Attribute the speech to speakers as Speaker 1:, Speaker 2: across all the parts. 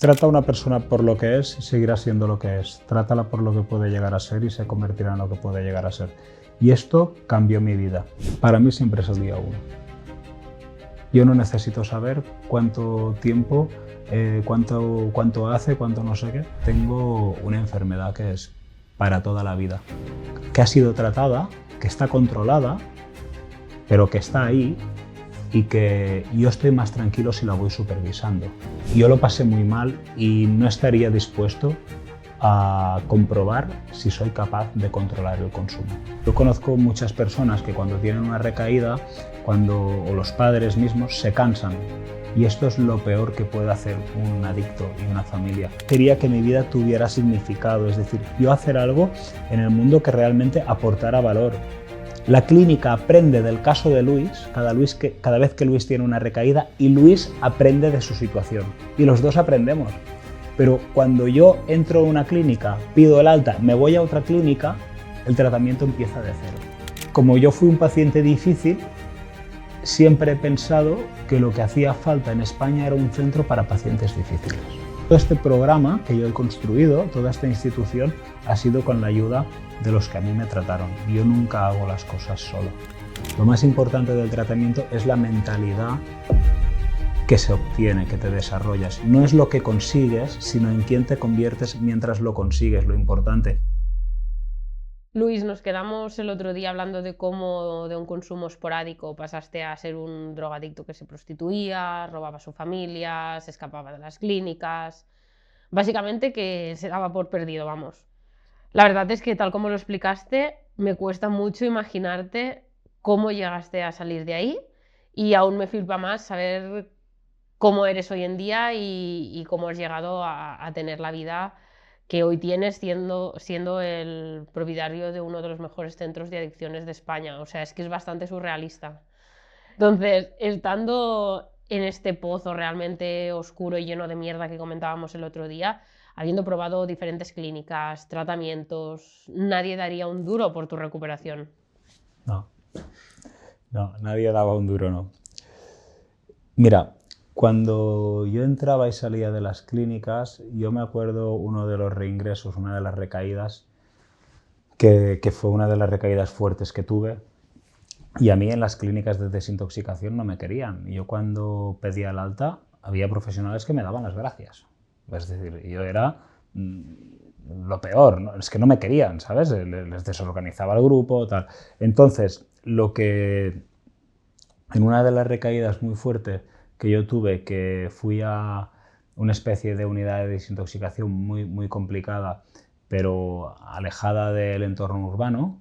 Speaker 1: Trata a una persona por lo que es y seguirá siendo lo que es. Trátala por lo que puede llegar a ser y se convertirá en lo que puede llegar a ser. Y esto cambió mi vida. Para mí siempre es el día uno. Yo no necesito saber cuánto tiempo, cuánto hace, cuánto no sé qué. Tengo una enfermedad que es para toda la vida, que ha sido tratada, que está controlada, pero que está ahí y que yo estoy más tranquilo si la voy supervisando. Yo lo pasé muy mal y no estaría dispuesto a comprobar si soy capaz de controlar el consumo. Yo conozco muchas personas que cuando tienen una recaída, o los padres mismos, se cansan. Y esto es lo peor que puede hacer un adicto y una familia. Quería que mi vida tuviera significado, es decir, yo hacer algo en el mundo que realmente aportara valor. La clínica aprende del caso de Luis, cada vez que Luis tiene una recaída, y Luis aprende de su situación. Y los dos aprendemos. Pero cuando yo entro a una clínica, pido el alta, me voy a otra clínica, el tratamiento empieza de cero. Como yo fui un paciente difícil, siempre he pensado que lo que hacía falta en España era un centro para pacientes difíciles. Todo este programa que yo he construido, toda esta institución, ha sido con la ayuda de los que a mí me trataron. Yo nunca hago las cosas solo. Lo más importante del tratamiento es la mentalidad que se obtiene, que te desarrollas. No es lo que consigues, sino en quién te conviertes mientras lo consigues, lo importante.
Speaker 2: Luis, nos quedamos el otro día hablando de cómo de un consumo esporádico pasaste a ser un drogadicto que se prostituía, robaba a su familia, se escapaba de las clínicas. Básicamente que se daba por perdido, vamos. La verdad es que tal como lo explicaste, me cuesta mucho imaginarte cómo llegaste a salir de ahí y aún me flipa más saber cómo eres hoy en día y cómo has llegado a tener la vida que hoy tienes siendo el propietario de uno de los mejores centros de adicciones de España. O sea, es que es bastante surrealista. Entonces, estando en este pozo realmente oscuro y lleno de mierda que comentábamos el otro día, habiendo probado diferentes clínicas, tratamientos, nadie daría un duro por tu recuperación.
Speaker 1: No, nadie daba un duro, no. Mira, cuando yo entraba y salía de las clínicas, yo me acuerdo uno de los reingresos, una de las recaídas, que fue una de las recaídas fuertes que tuve. Y a mí en las clínicas de desintoxicación no me querían. Yo cuando pedía el alta, había profesionales que me daban las gracias. Es decir, yo era lo peor, ¿no? Es que no me querían, ¿sabes? Les desorganizaba el grupo, tal. Entonces, en una de las recaídas muy fuertes que yo tuve, que fui a una especie de unidad de desintoxicación muy complicada, pero alejada del entorno urbano,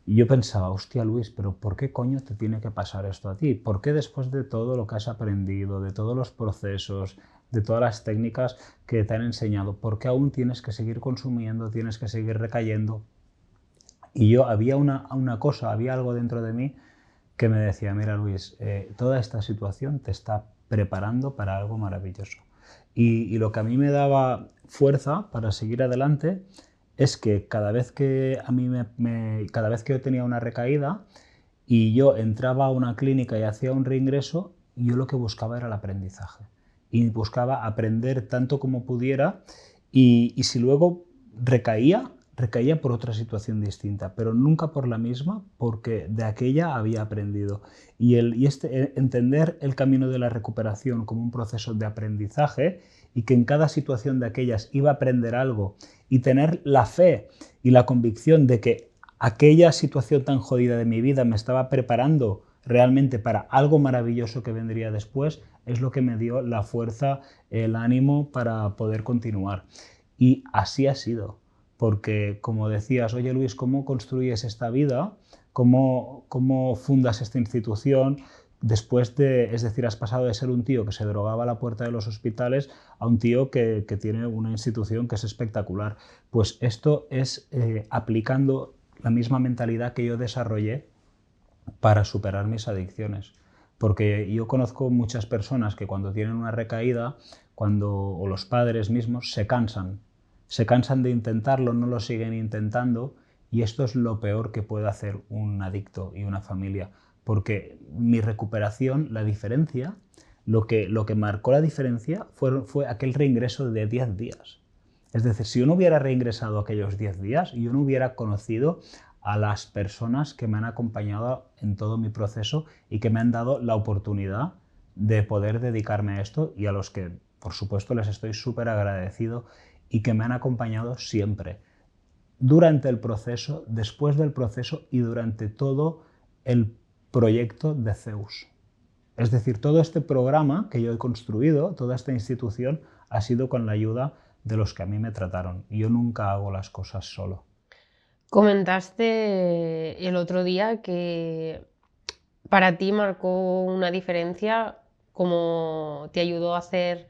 Speaker 1: y yo pensaba, hostia Luis, pero ¿por qué coño te tiene que pasar esto a ti? ¿Por qué después de todo lo que has aprendido, de todos los procesos, de todas las técnicas que te han enseñado, por qué aún tienes que seguir consumiendo, tienes que seguir recayendo? Y yo había había algo dentro de mí que me decía, mira Luis, toda esta situación te está preparando para algo maravilloso. Y lo que a mí me daba fuerza para seguir adelante es que cada vez que cada vez que yo tenía una recaída y yo entraba a una clínica y hacía un reingreso, yo lo que buscaba era el aprendizaje. Y buscaba aprender tanto como pudiera y si luego recaía por otra situación distinta, pero nunca por la misma, porque de aquella había aprendido. Entender el camino de la recuperación como un proceso de aprendizaje y que en cada situación de aquellas iba a aprender algo y tener la fe y la convicción de que aquella situación tan jodida de mi vida me estaba preparando realmente para algo maravilloso que vendría después, es lo que me dio la fuerza, el ánimo para poder continuar. Y así ha sido, porque como decías, oye Luis, ¿cómo construyes esta vida? ¿Cómo fundas esta institución? Es decir, has pasado de ser un tío que se drogaba a la puerta de los hospitales a un tío que tiene una institución que es espectacular. Pues esto es aplicando la misma mentalidad que yo desarrollé para superar mis adicciones. Porque yo conozco muchas personas que cuando tienen una recaída, o los padres mismos, se cansan de intentarlo, no lo siguen intentando, y esto es lo peor que puede hacer un adicto y una familia, porque mi recuperación, la diferencia lo que marcó la diferencia fue aquel reingreso de 10 días. Es decir, si yo no hubiera reingresado aquellos 10 días, yo no hubiera conocido a las personas que me han acompañado en todo mi proceso y que me han dado la oportunidad de poder dedicarme a esto, y a los que, por supuesto, les estoy súper agradecido y que me han acompañado siempre, durante el proceso, después del proceso y durante todo el proyecto de Zeus. Es decir, todo este programa que yo he construido, toda esta institución, ha sido con la ayuda de los que a mí me trataron. Yo nunca hago las cosas solo.
Speaker 2: Comentaste el otro día que para ti marcó una diferencia, como te ayudó a hacer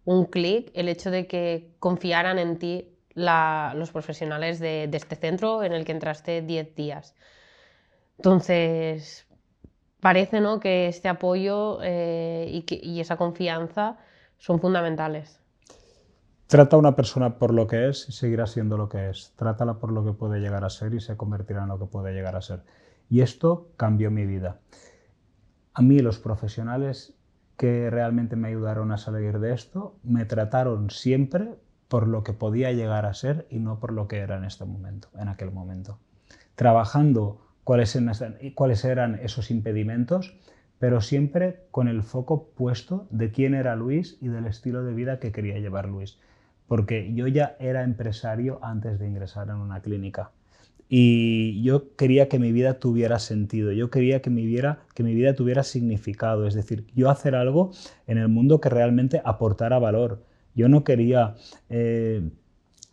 Speaker 2: un clic el hecho de que confiaran en ti los profesionales de este centro en el que entraste 10 días. Entonces, parece, ¿no?, que este apoyo y esa confianza son fundamentales.
Speaker 1: Trata a una persona por lo que es y seguirá siendo lo que es. Trátala por lo que puede llegar a ser y se convertirá en lo que puede llegar a ser. Y esto cambió mi vida. A mí los profesionales que realmente me ayudaron a salir de esto me trataron siempre por lo que podía llegar a ser y no por lo que era en este momento, en aquel momento. Trabajando cuáles eran esos impedimentos, pero siempre con el foco puesto de quién era Luis y del estilo de vida que quería llevar Luis. Porque yo ya era empresario antes de ingresar en una clínica. Y yo quería que mi vida tuviera sentido, yo quería que mi vida tuviera significado, es decir, yo hacer algo en el mundo que realmente aportara valor. Yo no quería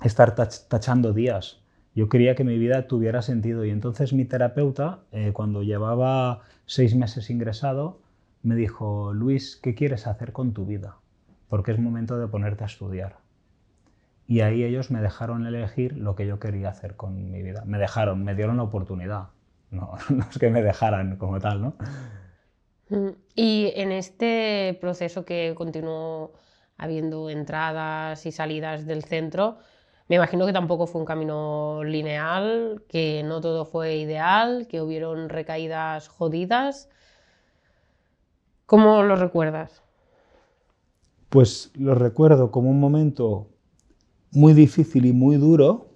Speaker 1: estar tachando días, yo quería que mi vida tuviera sentido. Y entonces mi terapeuta, cuando llevaba 6 meses ingresado, me dijo: Luis, ¿qué quieres hacer con tu vida? Porque es momento de ponerte a estudiar. Y ahí ellos me dejaron elegir lo que yo quería hacer con mi vida. Me dieron la oportunidad. No, no es que me dejaran como tal, ¿no?
Speaker 2: Y en este proceso que continuó habiendo entradas y salidas del centro, me imagino que tampoco fue un camino lineal, que no todo fue ideal, que hubieron recaídas jodidas. ¿Cómo lo recuerdas?
Speaker 1: Pues lo recuerdo como un momento muy difícil y muy duro,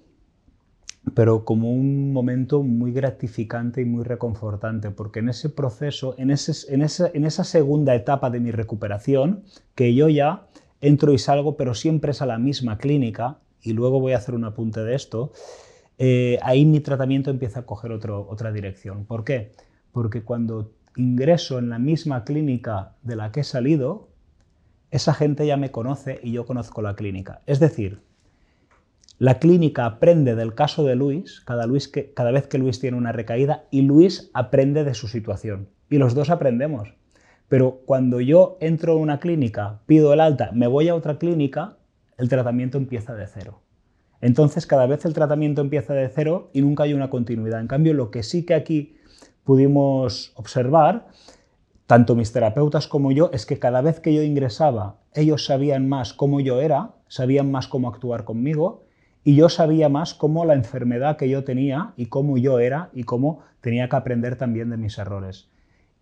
Speaker 1: pero como un momento muy gratificante y muy reconfortante, porque en ese proceso, en esa segunda etapa de mi recuperación, que yo ya entro y salgo, pero siempre es a la misma clínica, y luego voy a hacer un apunte de esto, ahí mi tratamiento empieza a coger otra dirección. ¿Por qué? Porque cuando ingreso en la misma clínica de la que he salido, esa gente ya me conoce y yo conozco la clínica. Es decir, la clínica aprende del caso de Luis cada vez que Luis tiene una recaída, y Luis aprende de su situación. Y los dos aprendemos. Pero cuando yo entro en una clínica, pido el alta, me voy a otra clínica, el tratamiento empieza de cero. Entonces cada vez el tratamiento empieza de cero y nunca hay una continuidad. En cambio, lo que sí que aquí pudimos observar, tanto mis terapeutas como yo, es que cada vez que yo ingresaba, ellos sabían más cómo yo era, sabían más cómo actuar conmigo, y yo sabía más cómo la enfermedad que yo tenía y cómo yo era y cómo tenía que aprender también de mis errores.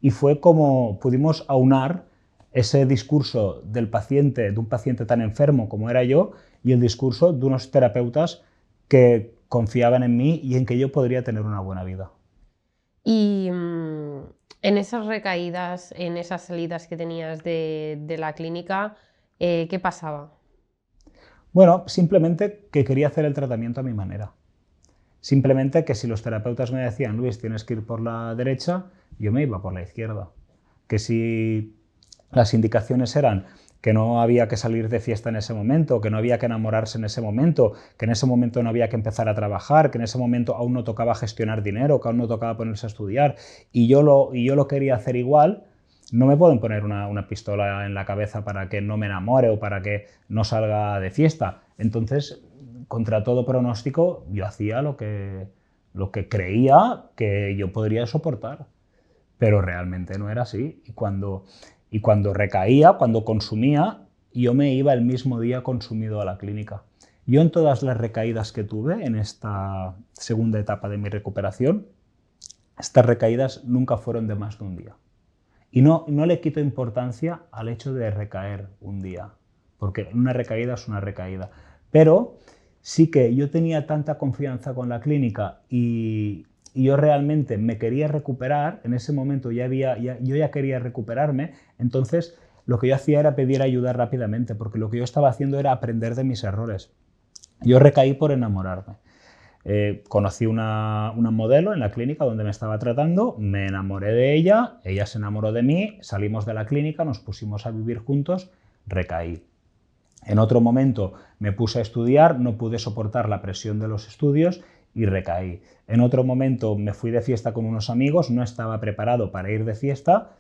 Speaker 1: Y fue como pudimos aunar ese discurso de un paciente tan enfermo como era yo, y el discurso de unos terapeutas que confiaban en mí y en que yo podría tener una buena vida.
Speaker 2: Y en esas recaídas, en esas salidas que tenías de la clínica, ¿qué pasaba?
Speaker 1: Bueno, simplemente que quería hacer el tratamiento a mi manera. Simplemente que si los terapeutas me decían: Luis, tienes que ir por la derecha, yo me iba por la izquierda. Que si las indicaciones eran que no había que salir de fiesta en ese momento, que no había que enamorarse en ese momento, que en ese momento no había que empezar a trabajar, que en ese momento aún no tocaba gestionar dinero, que aún no tocaba ponerse a estudiar, y yo lo quería hacer igual, no me pueden poner una pistola en la cabeza para que no me enamore o para que no salga de fiesta. Entonces, contra todo pronóstico, yo hacía lo que creía que yo podría soportar, pero realmente no era así. Y cuando recaía, cuando consumía, yo me iba el mismo día consumido a la clínica. Yo, en todas las recaídas que tuve en esta segunda etapa de mi recuperación, estas recaídas nunca fueron de más de un día. Y no le quito importancia al hecho de recaer un día, porque una recaída es una recaída. Pero sí que yo tenía tanta confianza con la clínica y yo realmente me quería recuperar, en ese momento yo ya quería recuperarme, entonces lo que yo hacía era pedir ayuda rápidamente, porque lo que yo estaba haciendo era aprender de mis errores. Yo recaí por enamorarme. Conocí una modelo en la clínica donde me estaba tratando, me enamoré de ella, ella se enamoró de mí, salimos de la clínica, nos pusimos a vivir juntos, recaí. En otro momento me puse a estudiar, no pude soportar la presión de los estudios y recaí. En otro momento me fui de fiesta con unos amigos, no estaba preparado para ir de fiesta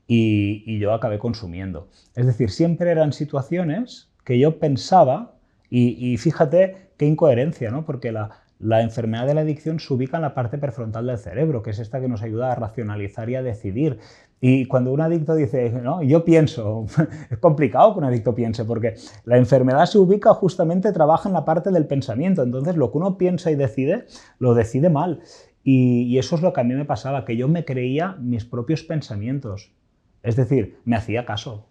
Speaker 1: y yo acabé consumiendo. Es decir, siempre eran situaciones que yo pensaba y fíjate qué incoherencia, ¿no? Porque la enfermedad de la adicción se ubica en la parte prefrontal del cerebro, que es esta que nos ayuda a racionalizar y a decidir. Y cuando un adicto dice, no, yo pienso, es complicado que un adicto piense, porque la enfermedad se ubica justamente, trabaja en la parte del pensamiento. Entonces, lo que uno piensa y decide, lo decide mal. Y eso es lo que a mí me pasaba, que yo me creía mis propios pensamientos. Es decir, me hacía caso.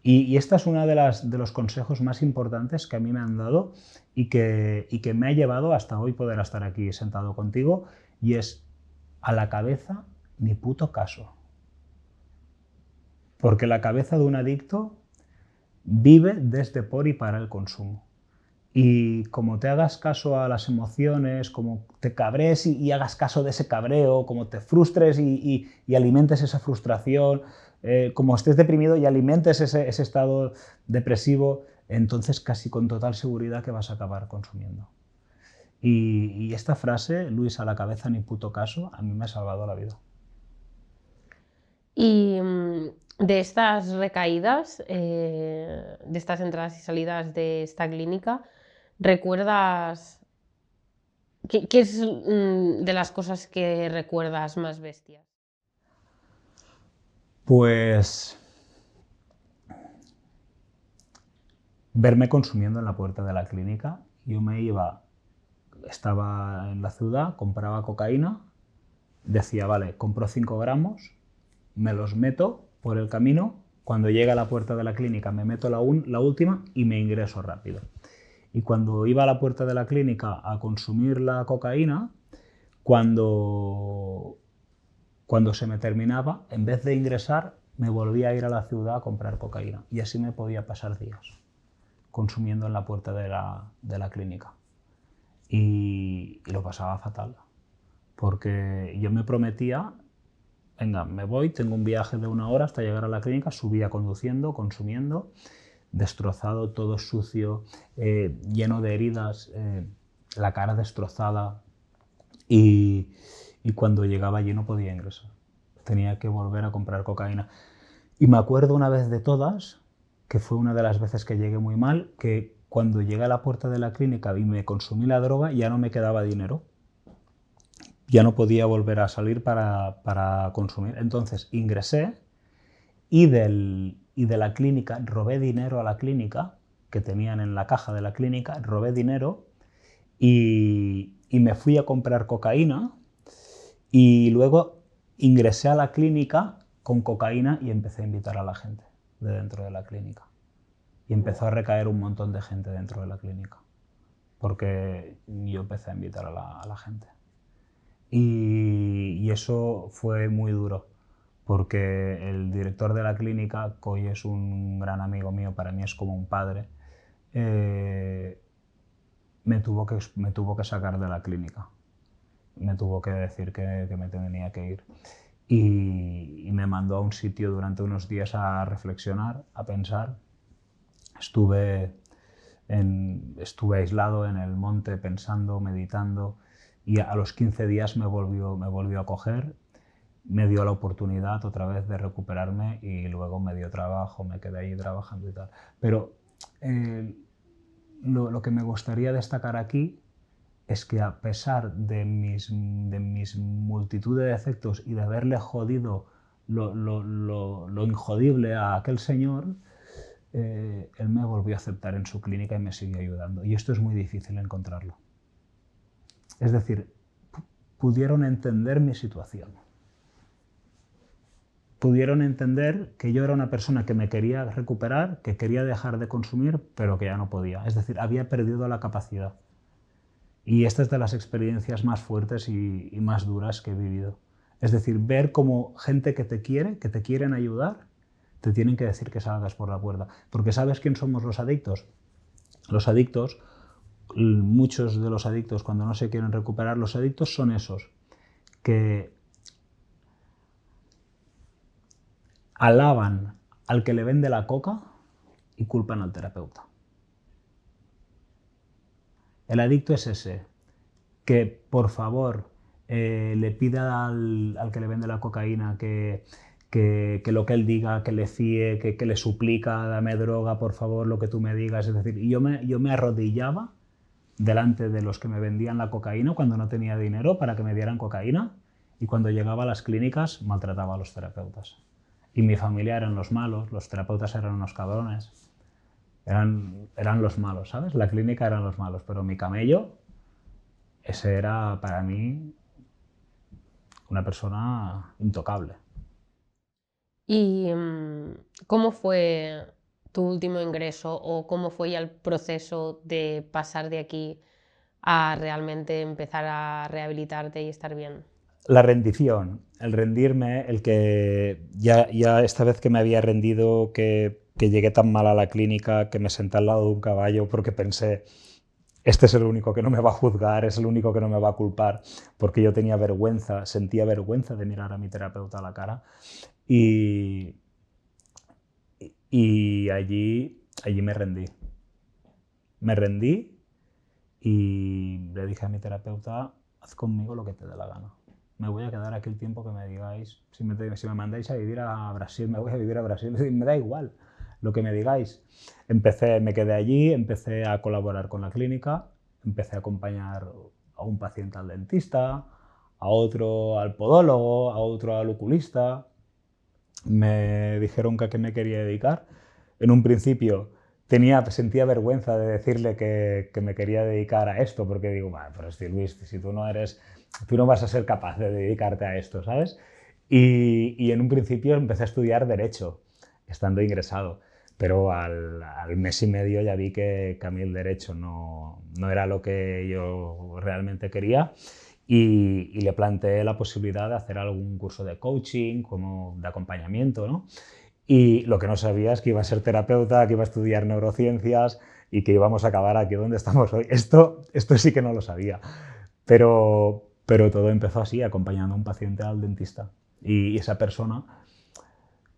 Speaker 1: Y esta es una de los consejos más importantes que a mí me han dado y que me ha llevado hasta hoy poder estar aquí sentado contigo, y es: a la cabeza ni puto caso. Porque la cabeza de un adicto vive desde, por y para el consumo. Y como te hagas caso a las emociones, como te cabres y hagas caso de ese cabreo, como te frustres y alimentes esa frustración, como estés deprimido y alimentes ese estado depresivo, entonces casi con total seguridad que vas a acabar consumiendo. Y esta frase, Luis, a la cabeza ni puto caso, a mí me ha salvado la vida.
Speaker 2: Y de estas recaídas, de estas entradas y salidas de esta clínica, ¿recuerdas qué es de las cosas que recuerdas más bestias?
Speaker 1: Pues verme consumiendo en la puerta de la clínica. Yo me iba, estaba en la ciudad, compraba cocaína, decía, vale, compro 5 gramos, me los meto por el camino, cuando llega a la puerta de la clínica me meto la última y me ingreso rápido. Y cuando iba a la puerta de la clínica a consumir la cocaína, cuando se me terminaba, en vez de ingresar, me volvía a ir a la ciudad a comprar cocaína. Y así me podía pasar días, consumiendo en la puerta de la clínica. Y lo pasaba fatal, porque yo me prometía, venga, me voy, tengo un viaje de 1 hora hasta llegar a la clínica, subía conduciendo, consumiendo, destrozado, todo sucio, lleno de heridas, la cara destrozada, y cuando llegaba allí no podía ingresar. Tenía que volver a comprar cocaína. Y me acuerdo una vez de todas, que fue una de las veces que llegué muy mal, que cuando llegué a la puerta de la clínica y me consumí la droga, ya no me quedaba dinero. Ya no podía volver a salir para consumir. Entonces ingresé y de la clínica robé dinero a la clínica, que tenían en la caja de la clínica, robé dinero y me fui a comprar cocaína, y luego ingresé a la clínica con cocaína y empecé a invitar a la gente de dentro de la clínica. Y empezó a recaer un montón de gente dentro de la clínica, porque yo empecé a invitar a la gente. Y eso fue muy duro, porque el director de la clínica, que hoy es un gran amigo mío, para mí es como un padre, me tuvo que sacar de la clínica. Me tuvo que decir que me tenía que ir. Y me mandó a un sitio durante unos días a reflexionar, a pensar. Estuve aislado en el monte pensando, meditando, y a los 15 días me volvió a coger, me dio la oportunidad otra vez de recuperarme y luego me dio trabajo, me quedé ahí trabajando y tal. Pero lo que me gustaría destacar aquí es que, a pesar de mis multitud de defectos y de haberle jodido lo injodible a aquel señor, él me volvió a aceptar en su clínica y me siguió ayudando. Y esto es muy difícil encontrarlo. Es decir, pudieron entender mi situación. pudieron entender que yo era una persona que me quería recuperar, que quería dejar de consumir, pero que ya no podía. Es decir, había perdido la capacidad. Y esta es de las experiencias más fuertes y más duras que he vivido. Es decir, ver cómo gente que te quieren ayudar, te tienen que decir que salgas por la puerta. Porque ¿sabes quién somos los adictos? Los adictos, muchos de los adictos, cuando no se quieren recuperar, los adictos son esos que alaban al que le vende la coca y culpan al terapeuta. El adicto es ese, que por favor le pida al que le vende la cocaína que lo que él diga, que le fíe, que le suplica, dame droga, por favor, lo que tú me digas. Es decir, yo me arrodillaba delante de los que me vendían la cocaína cuando no tenía dinero para que me dieran cocaína, y cuando llegaba a las clínicas maltrataba a los terapeutas. Y mi familia eran los malos, los terapeutas eran unos cabrones. Eran los malos, ¿sabes? La clínica eran los malos, pero mi camello, ese era para mí una persona intocable.
Speaker 2: ¿Y cómo fue tu último ingreso o cómo fue ya el proceso de pasar de aquí a realmente empezar a rehabilitarte y estar bien?
Speaker 1: La rendición, el rendirme, el que ya esta vez que me había rendido, que llegué tan mal a la clínica, que me senté al lado de un caballo porque pensé, este es el único que no me va a juzgar, es el único que no me va a culpar, porque yo tenía vergüenza, sentía vergüenza de mirar a mi terapeuta a la cara. Y allí me rendí. Me rendí y le dije a mi terapeuta, haz conmigo lo que te dé la gana. Me voy a quedar aquí el tiempo que me digáis. Si me mandáis a vivir a Brasil, me voy a vivir a Brasil. Me da igual lo que me digáis. Me quedé allí, empecé a colaborar con la clínica, empecé a acompañar a un paciente al dentista, a otro al podólogo, a otro al oculista. Me dijeron que a qué me quería dedicar. En un principio sentía vergüenza de decirle que me quería dedicar a esto, porque digo, pero Luis, si tú no vas a ser capaz de dedicarte a esto, ¿sabes? Y en un principio empecé a estudiar Derecho, estando ingresado, pero al mes y medio ya vi que a mí el Derecho no era lo que yo realmente quería, y le planteé la posibilidad de hacer algún curso de coaching, como de acompañamiento, ¿no? Y lo que no sabía es que iba a ser terapeuta, que iba a estudiar neurociencias y que íbamos a acabar aquí donde estamos hoy. Esto sí que no lo sabía, pero todo empezó así, acompañando a un paciente al dentista. Y esa persona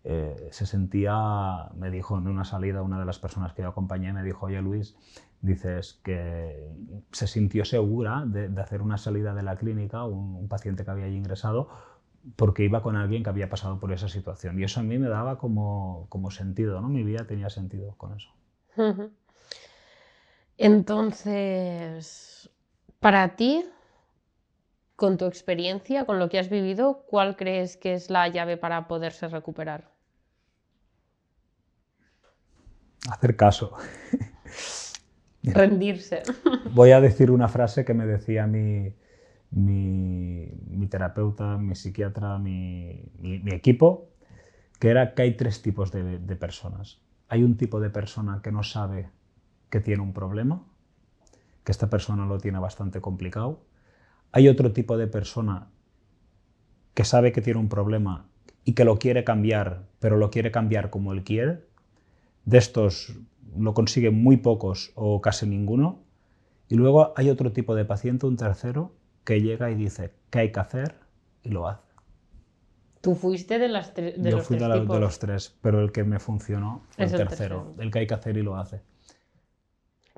Speaker 1: me dijo en una salida, una de las personas que yo acompañé, me dijo, oye Luis, dices que se sintió segura de hacer una salida de la clínica, un paciente que había allí ingresado, porque iba con alguien que había pasado por esa situación. Y eso a mí me daba como sentido, ¿no? Mi vida tenía sentido con eso.
Speaker 2: Entonces, para ti, con tu experiencia, con lo que has vivido, ¿cuál crees que es la llave para poderse recuperar?
Speaker 1: Hacer caso.
Speaker 2: Rendirse.
Speaker 1: Voy a decir una frase que me decía mi terapeuta, mi psiquiatra, mi equipo, que era que hay tres tipos de personas. Hay un tipo de persona que no sabe que tiene un problema, que esta persona lo tiene bastante complicado. Hay otro tipo de persona que sabe que tiene un problema y que lo quiere cambiar, pero lo quiere cambiar como él quiere. De estos lo consiguen muy pocos o casi ninguno. Y luego hay otro tipo de paciente, un tercero, que llega y dice qué hay que hacer y lo hace.
Speaker 2: ¿Tú fuiste de los tres tipos?
Speaker 1: Yo fui de los tres, pero el que me funcionó fue el tercero, el que hay que hacer y lo hace.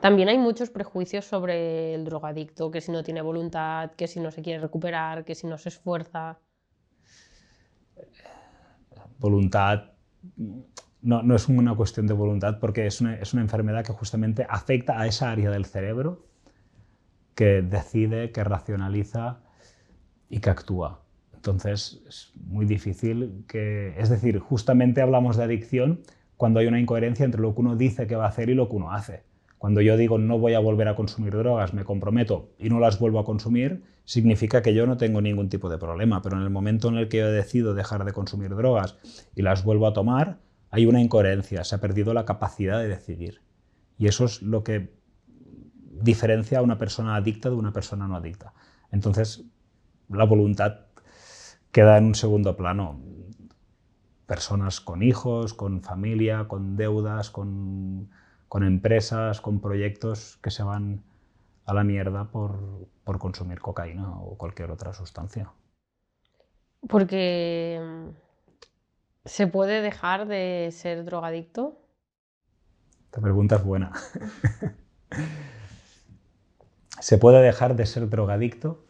Speaker 2: También hay muchos prejuicios sobre el drogadicto, que si no tiene voluntad, que si no se quiere recuperar, que si no se esfuerza.
Speaker 1: Voluntad, no es una cuestión de voluntad, porque es una enfermedad que justamente afecta a esa área del cerebro que decide, que racionaliza y que actúa. Entonces es muy difícil es decir, justamente hablamos de adicción cuando hay una incoherencia entre lo que uno dice que va a hacer y lo que uno hace. Cuando yo digo no voy a volver a consumir drogas, me comprometo y no las vuelvo a consumir, significa que yo no tengo ningún tipo de problema, pero en el momento en el que yo decido dejar de consumir drogas y las vuelvo a tomar, hay una incoherencia, se ha perdido la capacidad de decidir. Y eso es lo que diferencia a una persona adicta de una persona no adicta. Entonces, la voluntad queda en un segundo plano. Personas con hijos, con familia, con deudas, con empresas, con proyectos que se van a la mierda por consumir cocaína o cualquier otra sustancia.
Speaker 2: Porque ¿se puede dejar de ser drogadicto?
Speaker 1: Esta pregunta es buena. Se puede dejar de ser drogadicto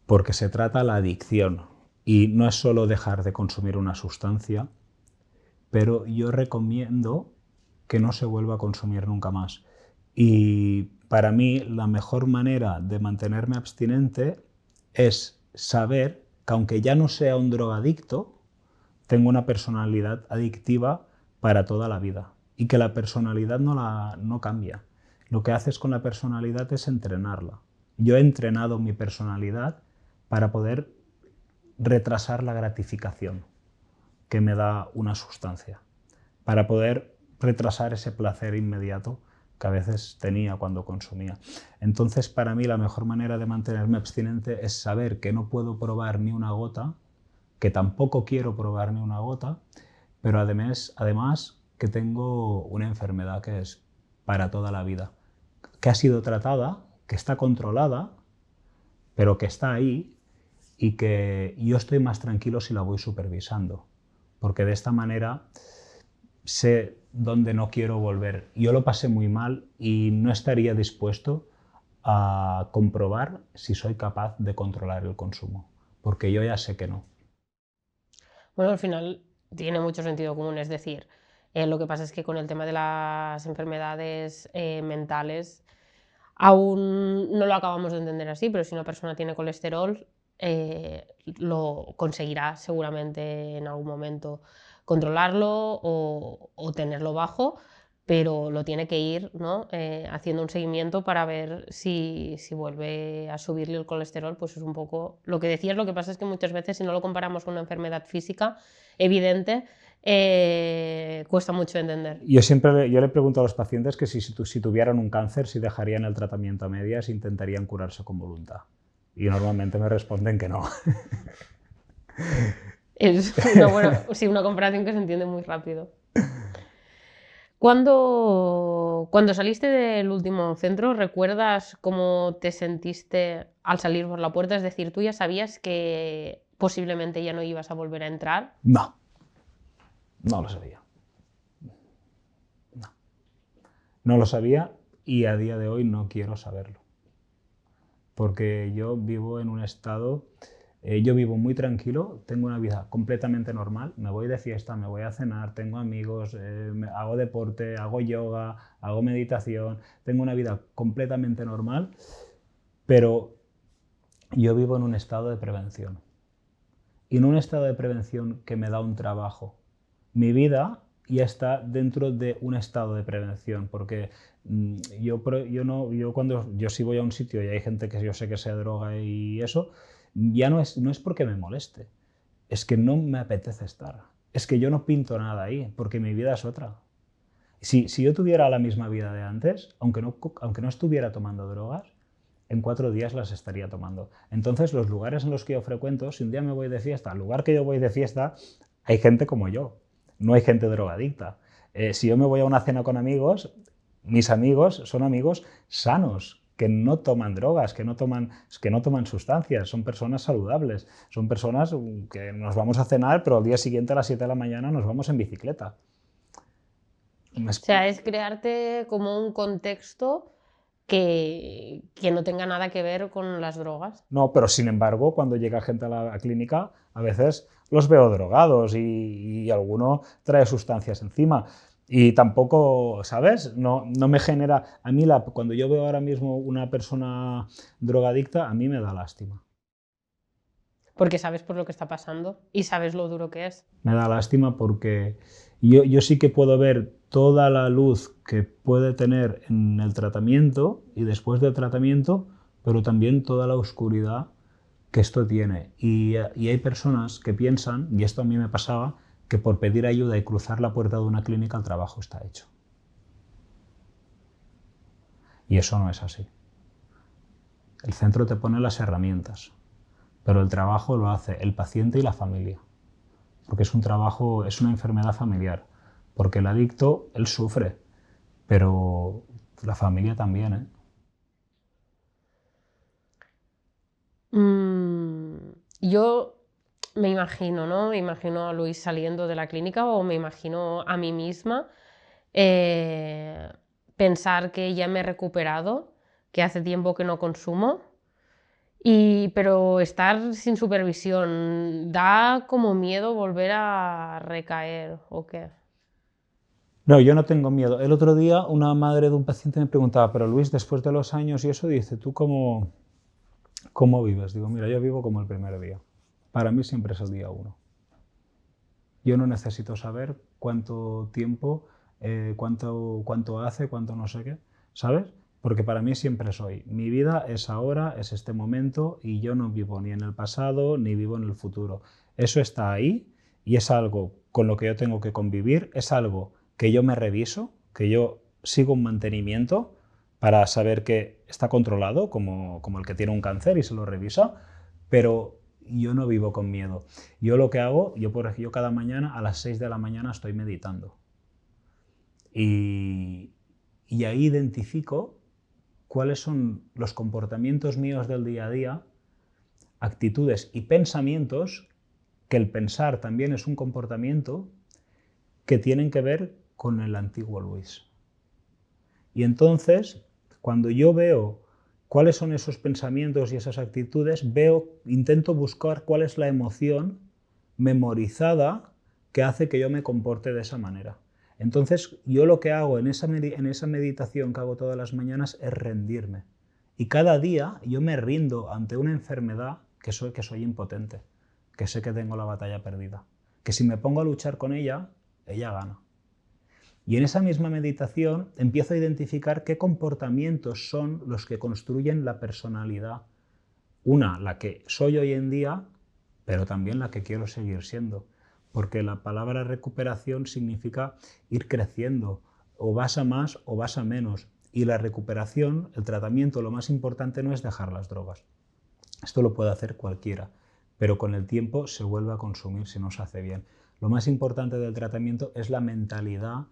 Speaker 1: porque se trata la adicción. Y no es solo dejar de consumir una sustancia, pero yo recomiendo que no se vuelva a consumir nunca más. Y para mí la mejor manera de mantenerme abstinente es saber que aunque ya no sea un drogadicto, tengo una personalidad adictiva para toda la vida y que la personalidad no cambia. Lo que haces con la personalidad es entrenarla. Yo he entrenado mi personalidad para poder retrasar la gratificación que me da una sustancia, para poder retrasar ese placer inmediato que a veces tenía cuando consumía. Entonces, para mí la mejor manera de mantenerme abstinente es saber que no puedo probar ni una gota, que tampoco quiero probar ni una gota, pero además que tengo una enfermedad que es para toda la vida, que ha sido tratada, que está controlada, pero que está ahí y que yo estoy más tranquilo si la voy supervisando, porque de esta manera sé dónde no quiero volver. Yo lo pasé muy mal y no estaría dispuesto a comprobar si soy capaz de controlar el consumo, porque yo ya sé que no.
Speaker 2: Bueno, al final tiene mucho sentido común, es decir, lo que pasa es que con el tema de las enfermedades mentales aún no lo acabamos de entender así, pero si una persona tiene colesterol, lo conseguirá seguramente en algún momento controlarlo o tenerlo bajo, pero lo tiene que ir, ¿no? Haciendo un seguimiento para ver si vuelve a subirle el colesterol, pues es un poco lo que decías. Lo que pasa es que muchas veces si no lo comparamos con una enfermedad física evidente, cuesta mucho entender.
Speaker 1: Yo le pregunto a los pacientes que si tuvieran un cáncer, si dejarían el tratamiento a medias e intentarían curarse con voluntad. Y normalmente me responden que no.
Speaker 2: Es sí, una comparación que se entiende muy rápido. Cuando saliste del último centro, ¿recuerdas cómo te sentiste al salir por la puerta? Es decir, ¿tú ya sabías que posiblemente ya no ibas a volver a entrar?
Speaker 1: No, no lo sabía. No. No lo sabía y a día de hoy no quiero saberlo. Porque yo vivo en un estado, yo vivo muy tranquilo, tengo una vida completamente normal, me voy de fiesta, me voy a cenar, tengo amigos, hago deporte, hago yoga, hago meditación, tengo una vida completamente normal, pero yo vivo en un estado de prevención. Y en un estado de prevención que me da un trabajo. Mi vida ya está dentro de un estado de prevención, porque yo si voy a un sitio y hay gente que yo sé que se droga y eso, ya no es porque me moleste, es que no me apetece estar. Es que yo no pinto nada ahí, porque mi vida es otra. Si yo tuviera la misma vida de antes, aunque no estuviera tomando drogas, en 4 días las estaría tomando. Entonces, los lugares en los que yo frecuento, si un día me voy de fiesta, al lugar que yo voy de fiesta, hay gente como yo, no hay gente drogadicta. Si yo me voy a una cena con amigos, mis amigos son amigos sanos, que no toman drogas, que no toman sustancias, son personas saludables, son personas que nos vamos a cenar, pero al día siguiente a las 7 de la mañana nos vamos en bicicleta.
Speaker 2: O sea, es crearte como un contexto que no tenga nada que ver con las drogas.
Speaker 1: No, pero sin embargo, cuando llega gente a la clínica, a veces los veo drogados y alguno trae sustancias encima. Y tampoco, ¿sabes? No me genera... A mí, cuando yo veo ahora mismo una persona drogadicta, a mí me da lástima.
Speaker 2: porque sabes por lo que está pasando y sabes lo duro que es.
Speaker 1: Me da lástima porque yo sí que puedo ver toda la luz que puede tener en el tratamiento y después del tratamiento, pero también toda la oscuridad que esto tiene. Y hay personas que piensan, y esto a mí me pasaba, que por pedir ayuda y cruzar la puerta de una clínica el trabajo está hecho. Y eso no es así. El centro te pone las herramientas, pero el trabajo lo hace el paciente y la familia. Porque es un trabajo, es una enfermedad familiar. Porque el adicto, él sufre, pero la familia también, ¿eh?
Speaker 2: Yo me imagino, ¿no? Me imagino a Luis saliendo de la clínica o me imagino a mí misma pensar que ya me he recuperado, que hace tiempo que no consumo, pero estar sin supervisión, ¿da como miedo volver a recaer o qué?
Speaker 1: No, yo no tengo miedo. El otro día una madre de un paciente me preguntaba, pero Luis, después de los años y eso, dice, ¿tú cómo vives? Digo, mira, yo vivo como el primer día. Para mí siempre es el día uno. Yo no necesito saber cuánto tiempo, cuánto hace, cuánto no sé qué, ¿sabes? Porque para mí siempre soy. Mi vida es ahora, es este momento y yo no vivo ni en el pasado ni vivo en el futuro. Eso está ahí y es algo con lo que yo tengo que convivir, es algo que yo me reviso, que yo sigo un mantenimiento para saber que está controlado, como el que tiene un cáncer y se lo revisa, pero yo no vivo con miedo. Yo lo que hago, yo cada mañana a las 6 de la mañana estoy meditando. Y ahí identifico cuáles son los comportamientos míos del día a día, actitudes y pensamientos, que el pensar también es un comportamiento, que tienen que ver con el antiguo Luis. Y entonces, cuando yo veo cuáles son esos pensamientos y esas actitudes, intento buscar cuál es la emoción memorizada que hace que yo me comporte de esa manera. Entonces, yo lo que hago en esa meditación que hago todas las mañanas es rendirme. Y cada día yo me rindo ante una enfermedad que soy impotente, que sé que tengo la batalla perdida, que si me pongo a luchar con ella, ella gana. Y en esa misma meditación empiezo a identificar qué comportamientos son los que construyen la personalidad. Una, la que soy hoy en día, pero también la que quiero seguir siendo. Porque la palabra recuperación significa ir creciendo, o vas a más o vas a menos. Y la recuperación, el tratamiento, lo más importante no es dejar las drogas. Esto lo puede hacer cualquiera, pero con el tiempo se vuelve a consumir si no se hace bien. Lo más importante del tratamiento es la mentalidad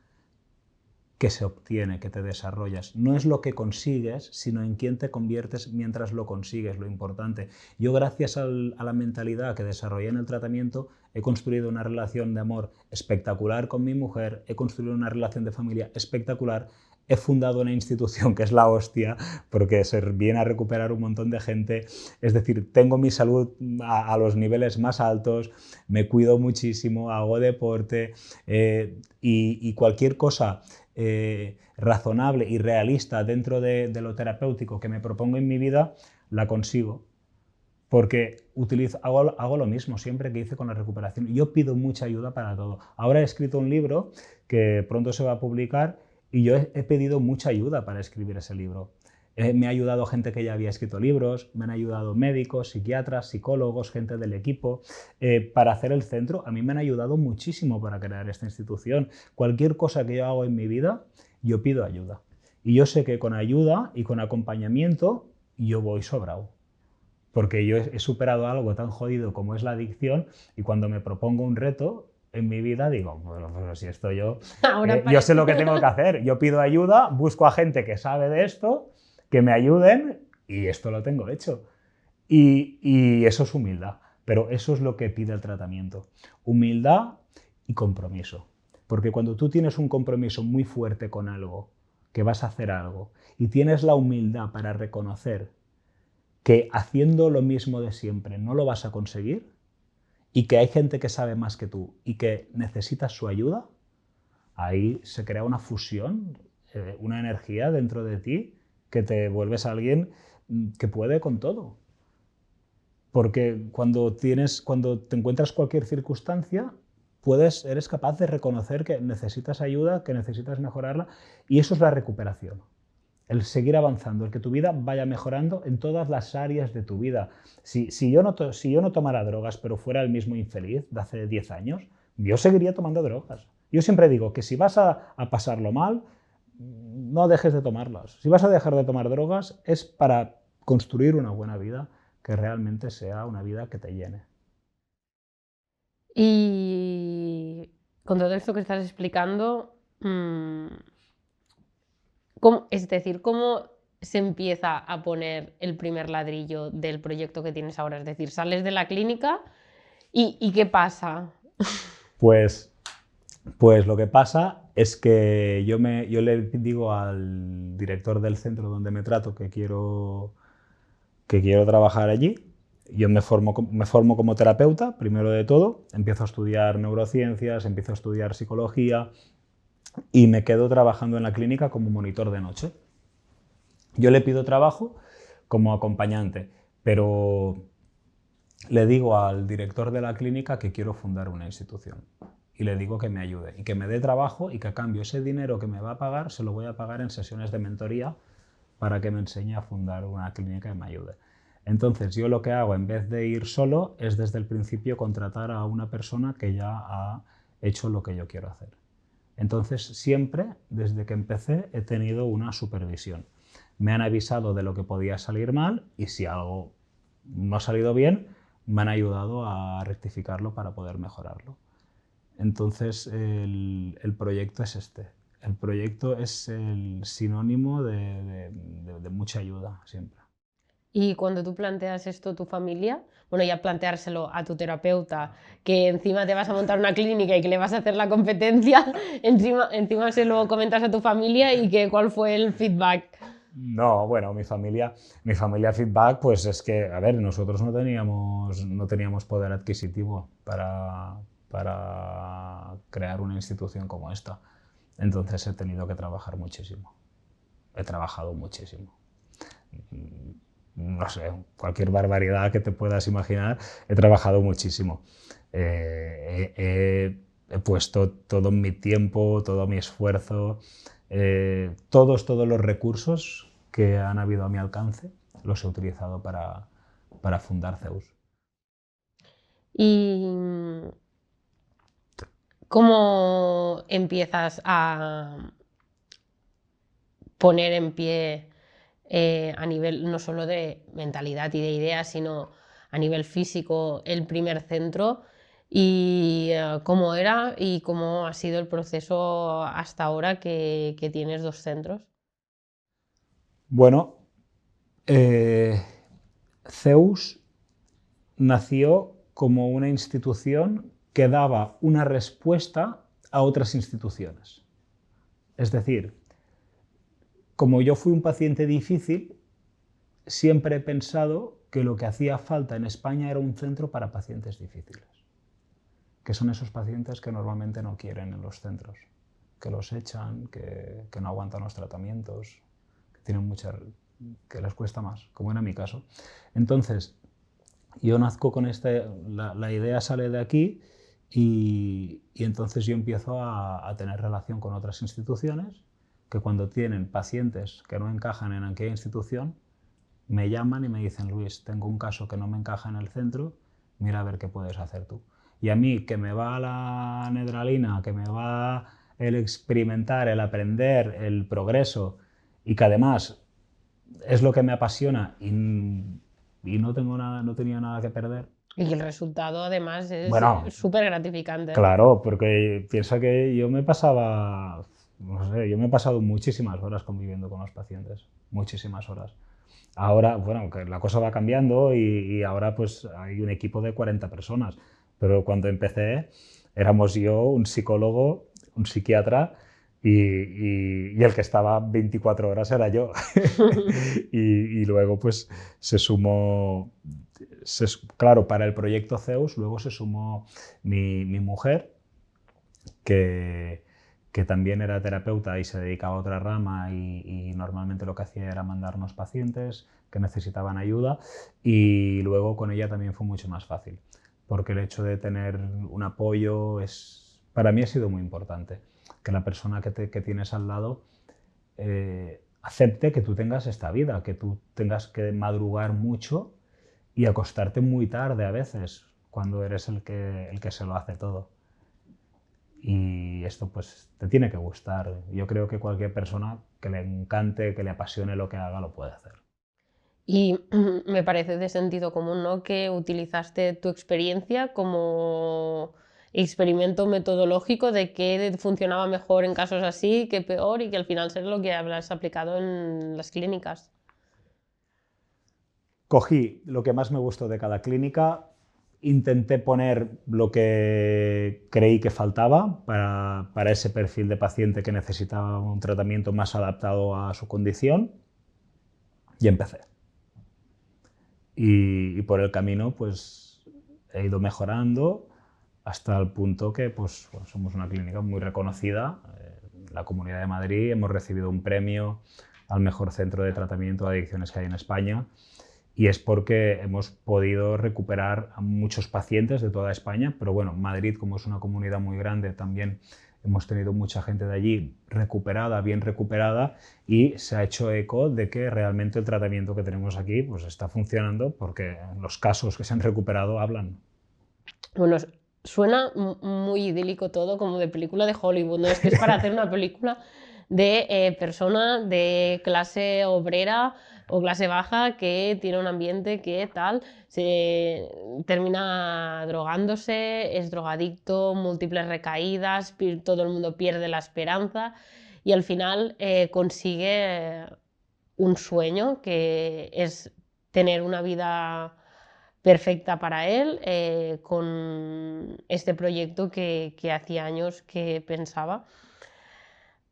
Speaker 1: que se obtiene, que te desarrollas. No es lo que consigues, sino en quién te conviertes mientras lo consigues, lo importante. Yo, gracias a la mentalidad que desarrollé en el tratamiento, he construido una relación de amor espectacular con mi mujer, he construido una relación de familia espectacular, he fundado una institución que es la hostia, porque se viene a recuperar un montón de gente. Es decir, tengo mi salud a los niveles más altos, me cuido muchísimo, hago deporte y cualquier cosa razonable y realista dentro de lo terapéutico que me propongo en mi vida, la consigo. Porque hago lo mismo siempre que hice con la recuperación. Yo pido mucha ayuda para todo. Ahora he escrito un libro que pronto se va a publicar y yo he pedido mucha ayuda para escribir ese libro. Me ha ayudado gente que ya había escrito libros, me han ayudado médicos, psiquiatras, psicólogos, gente del equipo. Para hacer el centro, a mí me han ayudado muchísimo para crear esta institución. Cualquier cosa que yo hago en mi vida, yo pido ayuda. Y yo sé que con ayuda y con acompañamiento, yo voy sobrado. Porque yo he superado algo tan jodido como es la adicción y cuando me propongo un reto en mi vida digo, bueno, pues si esto yo sé lo que tengo que hacer, yo pido ayuda, busco a gente que sabe de esto, que me ayuden y esto lo tengo hecho. Y eso es humildad, pero eso es lo que pide el tratamiento, humildad y compromiso. Porque cuando tú tienes un compromiso muy fuerte con algo, que vas a hacer algo, y tienes la humildad para reconocer que haciendo lo mismo de siempre no lo vas a conseguir y que hay gente que sabe más que tú y que necesitas su ayuda, ahí se crea una fusión, una energía dentro de ti que te vuelves alguien que puede con todo. porque cuando te encuentras cualquier circunstancia, eres capaz de reconocer que necesitas ayuda, que necesitas mejorarla, y eso es la recuperación. El seguir avanzando, el que tu vida vaya mejorando en todas las áreas de tu vida. Si yo no tomara drogas, pero fuera el mismo infeliz de hace 10 años, yo seguiría tomando drogas. Yo siempre digo que si vas a pasarlo mal, no dejes de tomarlas. Si vas a dejar de tomar drogas, es para construir una buena vida, que realmente sea una vida que te llene.
Speaker 2: Y con todo esto que estás explicando, es decir, ¿cómo se empieza a poner el primer ladrillo del proyecto que tienes ahora? Es decir, sales de la clínica y ¿qué pasa?
Speaker 1: Pues lo que pasa es que yo le digo al director del centro donde me trato que quiero trabajar allí. Yo me formo como terapeuta, primero de todo, empiezo a estudiar neurociencias, empiezo a estudiar psicología y me quedo trabajando en la clínica como monitor de noche. Yo le pido trabajo como acompañante, pero le digo al director de la clínica que quiero fundar una institución y le digo que me ayude y que me dé trabajo y que a cambio ese dinero que me va a pagar se lo voy a pagar en sesiones de mentoría para que me enseñe a fundar una clínica y me ayude. Entonces yo lo que hago en vez de ir solo es desde el principio contratar a una persona que ya ha hecho lo que yo quiero hacer. Entonces siempre, desde que empecé, he tenido una supervisión. Me han avisado de lo que podía salir mal y si algo no ha salido bien, me han ayudado a rectificarlo para poder mejorarlo. Entonces el proyecto es este. El proyecto es el sinónimo de mucha ayuda siempre.
Speaker 2: Y cuando tú planteas esto a tu familia, bueno, ya planteárselo a tu terapeuta, que encima te vas a montar una clínica y que le vas a hacer la competencia, encima se lo comentas a tu familia y que cuál fue el feedback.
Speaker 1: No, bueno, mi familia feedback, pues es que, a ver, nosotros no teníamos poder adquisitivo para crear una institución como esta. Entonces he tenido que trabajar muchísimo. He trabajado muchísimo. No sé, cualquier barbaridad que te puedas imaginar, he trabajado muchísimo. He puesto todo mi tiempo, todo mi esfuerzo, todos los recursos que han habido a mi alcance, los he utilizado para fundar Zeus.
Speaker 2: ¿Y cómo empiezas a poner en pie a nivel no solo de mentalidad y de ideas, sino a nivel físico el primer centro? ¿Y cómo era y cómo ha sido el proceso hasta ahora que tienes 2 centros?
Speaker 1: Bueno, Zeus nació como una institución que daba una respuesta a otras instituciones. Es decir, como yo fui un paciente difícil, siempre he pensado que lo que hacía falta en España era un centro para pacientes difíciles, que son esos pacientes que normalmente no quieren en los centros, que los echan, que no aguantan los tratamientos, que les cuesta más, como era mi caso. Entonces, yo nazco con la idea sale de aquí y entonces yo empiezo a tener relación con otras instituciones que cuando tienen pacientes que no encajan en aquella institución, me llaman y me dicen, Luis, tengo un caso que no me encaja en el centro, mira a ver qué puedes hacer tú. Y a mí, que me va la nedralina, que me va el experimentar, el aprender, el progreso, y que además es lo que me apasiona y no tenía nada que perder.
Speaker 2: Y que el resultado además es
Speaker 1: Bueno,
Speaker 2: súper gratificante.
Speaker 1: claro, porque piensa que yo me pasaba, no sé, yo me he pasado muchísimas horas conviviendo con los pacientes, muchísimas horas. Ahora, bueno, que la cosa va cambiando y ahora pues hay un equipo de 40 personas, pero cuando empecé éramos yo, un psicólogo, un psiquiatra y el que estaba 24 horas era yo. Y luego pues se sumó, claro, para el proyecto Zeus luego se sumó mi mujer, que que también era terapeuta y se dedicaba a otra rama y normalmente lo que hacía era mandarnos pacientes que necesitaban ayuda, y luego con ella también fue mucho más fácil, porque el hecho de tener un apoyo para mí ha sido muy importante, que la persona que tienes al lado acepte que tú tengas esta vida, que tú tengas que madrugar mucho y acostarte muy tarde a veces, cuando eres el que se lo hace todo. Y esto pues te tiene que gustar. Yo creo que cualquier persona que le encante, que le apasione lo que haga, lo puede hacer.
Speaker 2: Y me parece de sentido común, ¿no? Que utilizaste tu experiencia como experimento metodológico de qué funcionaba mejor en casos así, qué peor, y que al final será lo que habrás aplicado en las clínicas.
Speaker 1: Cogí lo que más me gustó de cada clínica, intenté poner lo que creí que faltaba para ese perfil de paciente que necesitaba un tratamiento más adaptado a su condición, y empecé. Y por el camino pues he ido mejorando hasta el punto que pues, somos una clínica muy reconocida en la Comunidad de Madrid. Hemos recibido un premio al mejor centro de tratamiento de adicciones que hay en España, y es porque hemos podido recuperar a muchos pacientes de toda España, pero bueno, Madrid, como es una comunidad muy grande, también hemos tenido mucha gente de allí recuperada, bien recuperada, y se ha hecho eco de que realmente el tratamiento que tenemos aquí pues está funcionando, porque los casos que se han recuperado hablan.
Speaker 2: Bueno, suena muy idílico todo, como de película de Hollywood, ¿no? Es que es para hacer una película de persona de clase obrera o clase baja que tiene un ambiente que tal, se termina drogándose, es drogadicto, múltiples recaídas, todo el mundo pierde la esperanza y al final consigue un sueño que es tener una vida perfecta para él con este proyecto que hacía años que pensaba.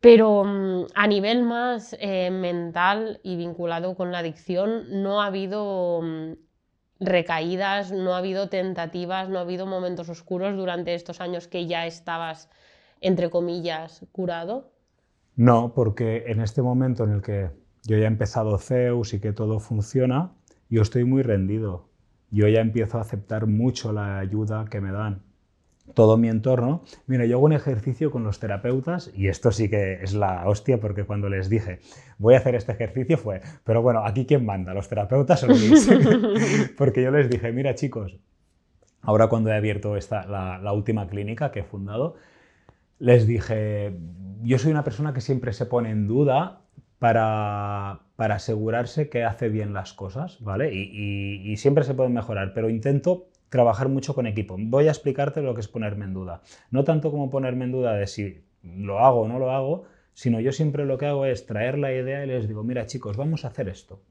Speaker 2: Pero a nivel más mental y vinculado con la adicción, no ha habido recaídas, no ha habido tentativas, no ha habido momentos oscuros durante estos años que ya estabas, entre comillas, curado.
Speaker 1: No, porque en este momento en el que yo ya he empezado Zeus y que todo funciona, yo estoy muy rendido. Yo ya empiezo a aceptar mucho la ayuda que me dan todo mi entorno. Mira, yo hago un ejercicio con los terapeutas, y esto sí que es la hostia, porque cuando les dije voy a hacer este ejercicio fue, pero bueno, ¿aquí quién manda? ¿Los terapeutas o Luis? Porque yo les dije, mira chicos, ahora cuando he abierto la última clínica que he fundado, les dije, yo soy una persona que siempre se pone en duda para asegurarse que hace bien las cosas, ¿vale? Y siempre se pueden mejorar, pero intento trabajar mucho con equipo. Voy a explicarte lo que es ponerme en duda. No tanto como ponerme en duda de si lo hago o no lo hago, sino yo siempre lo que hago es traer la idea y les digo, mira chicos, vamos a hacer esto.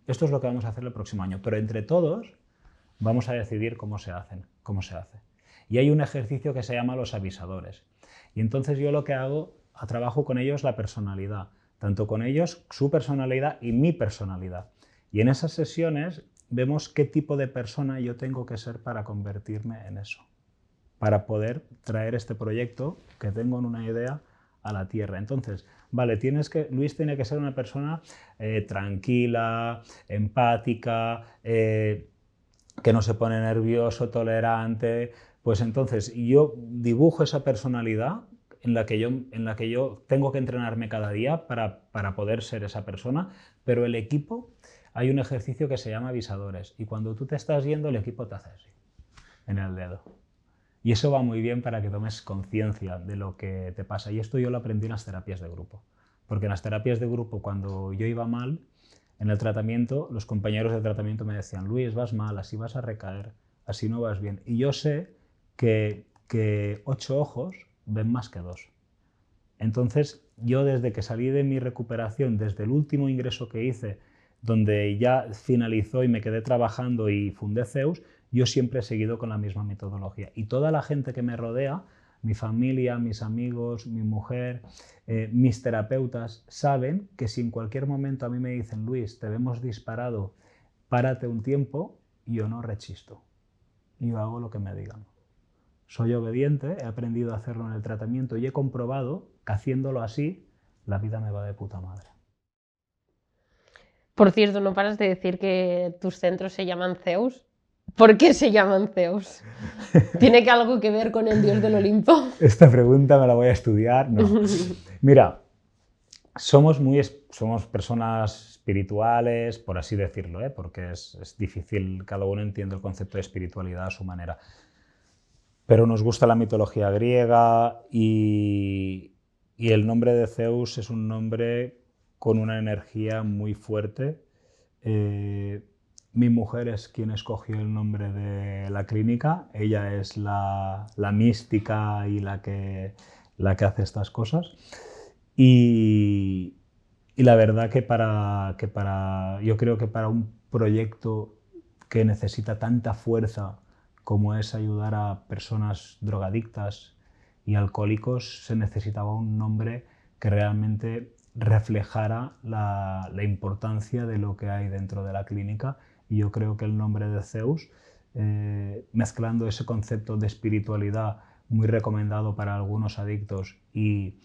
Speaker 1: Esto es lo que vamos a hacer el próximo año, pero entre todos vamos a decidir cómo se hace. Y hay un ejercicio que se llama los avisadores. Y entonces yo lo que hago, trabajo con ellos la personalidad, tanto con ellos su personalidad y mi personalidad. Y en esas sesiones vemos qué tipo de persona yo tengo que ser para convertirme en eso, para poder traer este proyecto que tengo en una idea a la tierra. Entonces, vale, Luis tiene que ser una persona tranquila, empática, que no se pone nervioso, tolerante. Pues entonces yo dibujo esa personalidad en la que yo tengo que entrenarme cada día para poder ser esa persona, pero el equipo, hay un ejercicio que se llama avisadores, y cuando tú te estás yendo el equipo te hace así, en el dedo. Y eso va muy bien para que tomes conciencia de lo que te pasa. Y esto yo lo aprendí en las terapias de grupo. Porque en las terapias de grupo, cuando yo iba mal, en el tratamiento, los compañeros de tratamiento me decían, Luis, vas mal, así vas a recaer, así no vas bien. Y yo sé que 8 ojos ven más que 2. Entonces, yo desde que salí de mi recuperación, desde el último ingreso que hice, donde ya finalizó y me quedé trabajando y fundé Zeus, yo siempre he seguido con la misma metodología. Y toda la gente que me rodea, mi familia, mis amigos, mi mujer, mis terapeutas, saben que si en cualquier momento a mí me dicen, Luis, te vemos disparado, párate un tiempo, yo no rechisto. Yo hago lo que me digan. Soy obediente, he aprendido a hacerlo en el tratamiento y he comprobado que haciéndolo así, la vida me va de puta madre.
Speaker 2: Por cierto, no paras de decir que tus centros se llaman Zeus. ¿Por qué se llaman Zeus? ¿Tiene algo que ver con el dios del Olimpo?
Speaker 1: Esta pregunta me la voy a estudiar. No. Mira, somos personas espirituales, por así decirlo, porque es difícil, cada uno entiende el concepto de espiritualidad a su manera. Pero nos gusta la mitología griega y el nombre de Zeus es un nombre con una energía muy fuerte. Mi mujer es quien escogió el nombre de la clínica, ella es la mística y la que hace estas cosas. Y la verdad que yo creo que para un proyecto que necesita tanta fuerza como es ayudar a personas drogadictas y alcohólicos, se necesitaba un nombre que realmente reflejara la importancia de lo que hay dentro de la clínica. Y yo creo que el nombre de Zeus, mezclando ese concepto de espiritualidad muy recomendado para algunos adictos y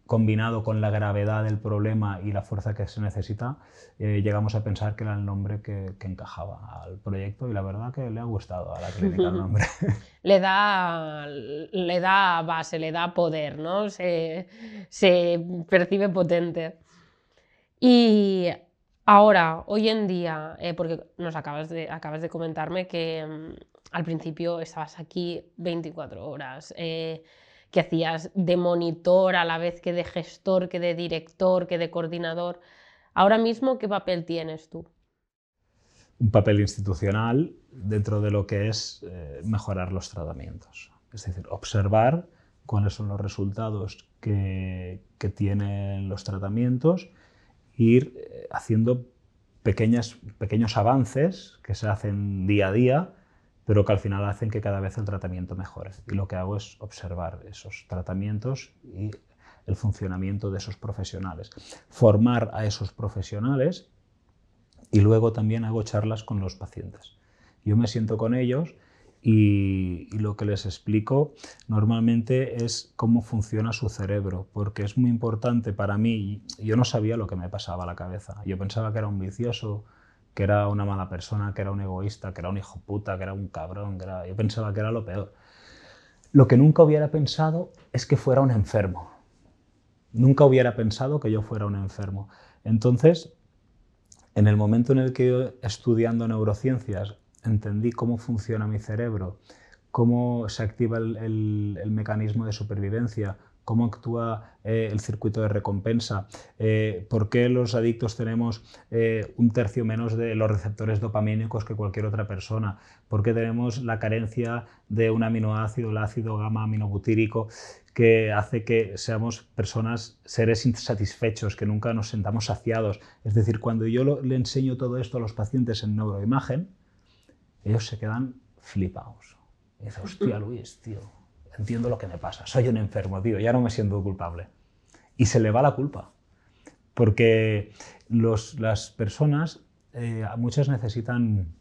Speaker 1: combinado con la gravedad del problema y la fuerza que se necesita, llegamos a pensar que era el nombre que encajaba al proyecto, y la verdad que le ha gustado a la clínica el nombre.
Speaker 2: Le da base, le da poder, ¿no? Se percibe potente. Y ahora, hoy en día, porque nos acabas de comentarme que al principio estabas aquí 24 horas, que hacías de monitor a la vez que de gestor, que de director, que de coordinador. Ahora mismo, ¿qué papel tienes tú?
Speaker 1: Un papel institucional dentro de lo que es mejorar los tratamientos. Es decir, observar cuáles son los resultados que tienen los tratamientos, ir haciendo pequeños avances que se hacen día a día, pero que al final hacen que cada vez el tratamiento mejore. Y lo que hago es observar esos tratamientos y el funcionamiento de esos profesionales, formar a esos profesionales, y luego también hago charlas con los pacientes. Yo me siento con ellos y lo que les explico normalmente es cómo funciona su cerebro, porque es muy importante para mí. Yo no sabía lo que me pasaba a la cabeza. Yo pensaba que era un vicioso, que era una mala persona, que era un egoísta, que era un hijo puta, que era un cabrón, yo pensaba que era lo peor. Lo que nunca hubiera pensado es que fuera un enfermo. Nunca hubiera pensado que yo fuera un enfermo. Entonces, en el momento en el que yo, estudiando neurociencias, entendí cómo funciona mi cerebro, cómo se activa el mecanismo de supervivencia, cómo actúa el circuito de recompensa, por qué los adictos tenemos un tercio menos de los receptores dopamínicos que cualquier otra persona, por qué tenemos la carencia de un aminoácido, el ácido gamma-aminobutírico, que hace que seamos personas, seres insatisfechos, que nunca nos sentamos saciados. Es decir, cuando yo le enseño todo esto a los pacientes en neuroimagen, ellos se quedan flipados. Y dicen, hostia, Luis, tío, entiendo lo que me pasa, soy un enfermo, tío, ya no me siento culpable. Y se le va la culpa, porque las personas, muchas necesitan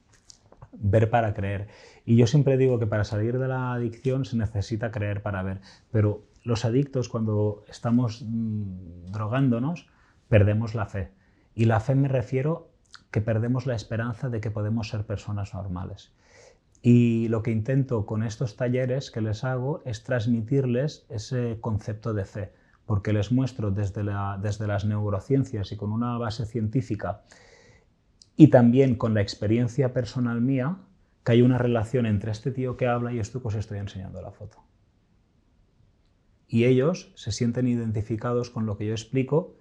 Speaker 1: ver para creer. Y yo siempre digo que para salir de la adicción se necesita creer para ver. Pero los adictos, cuando estamos drogándonos, perdemos la fe. Y la fe me refiero que perdemos la esperanza de que podemos ser personas normales. Y lo que intento con estos talleres que les hago es transmitirles ese concepto de fe, porque les muestro desde las neurociencias y con una base científica, y también con la experiencia personal mía, que hay una relación entre este tío que habla y esto que os estoy enseñando la foto. Y ellos se sienten identificados con lo que yo explico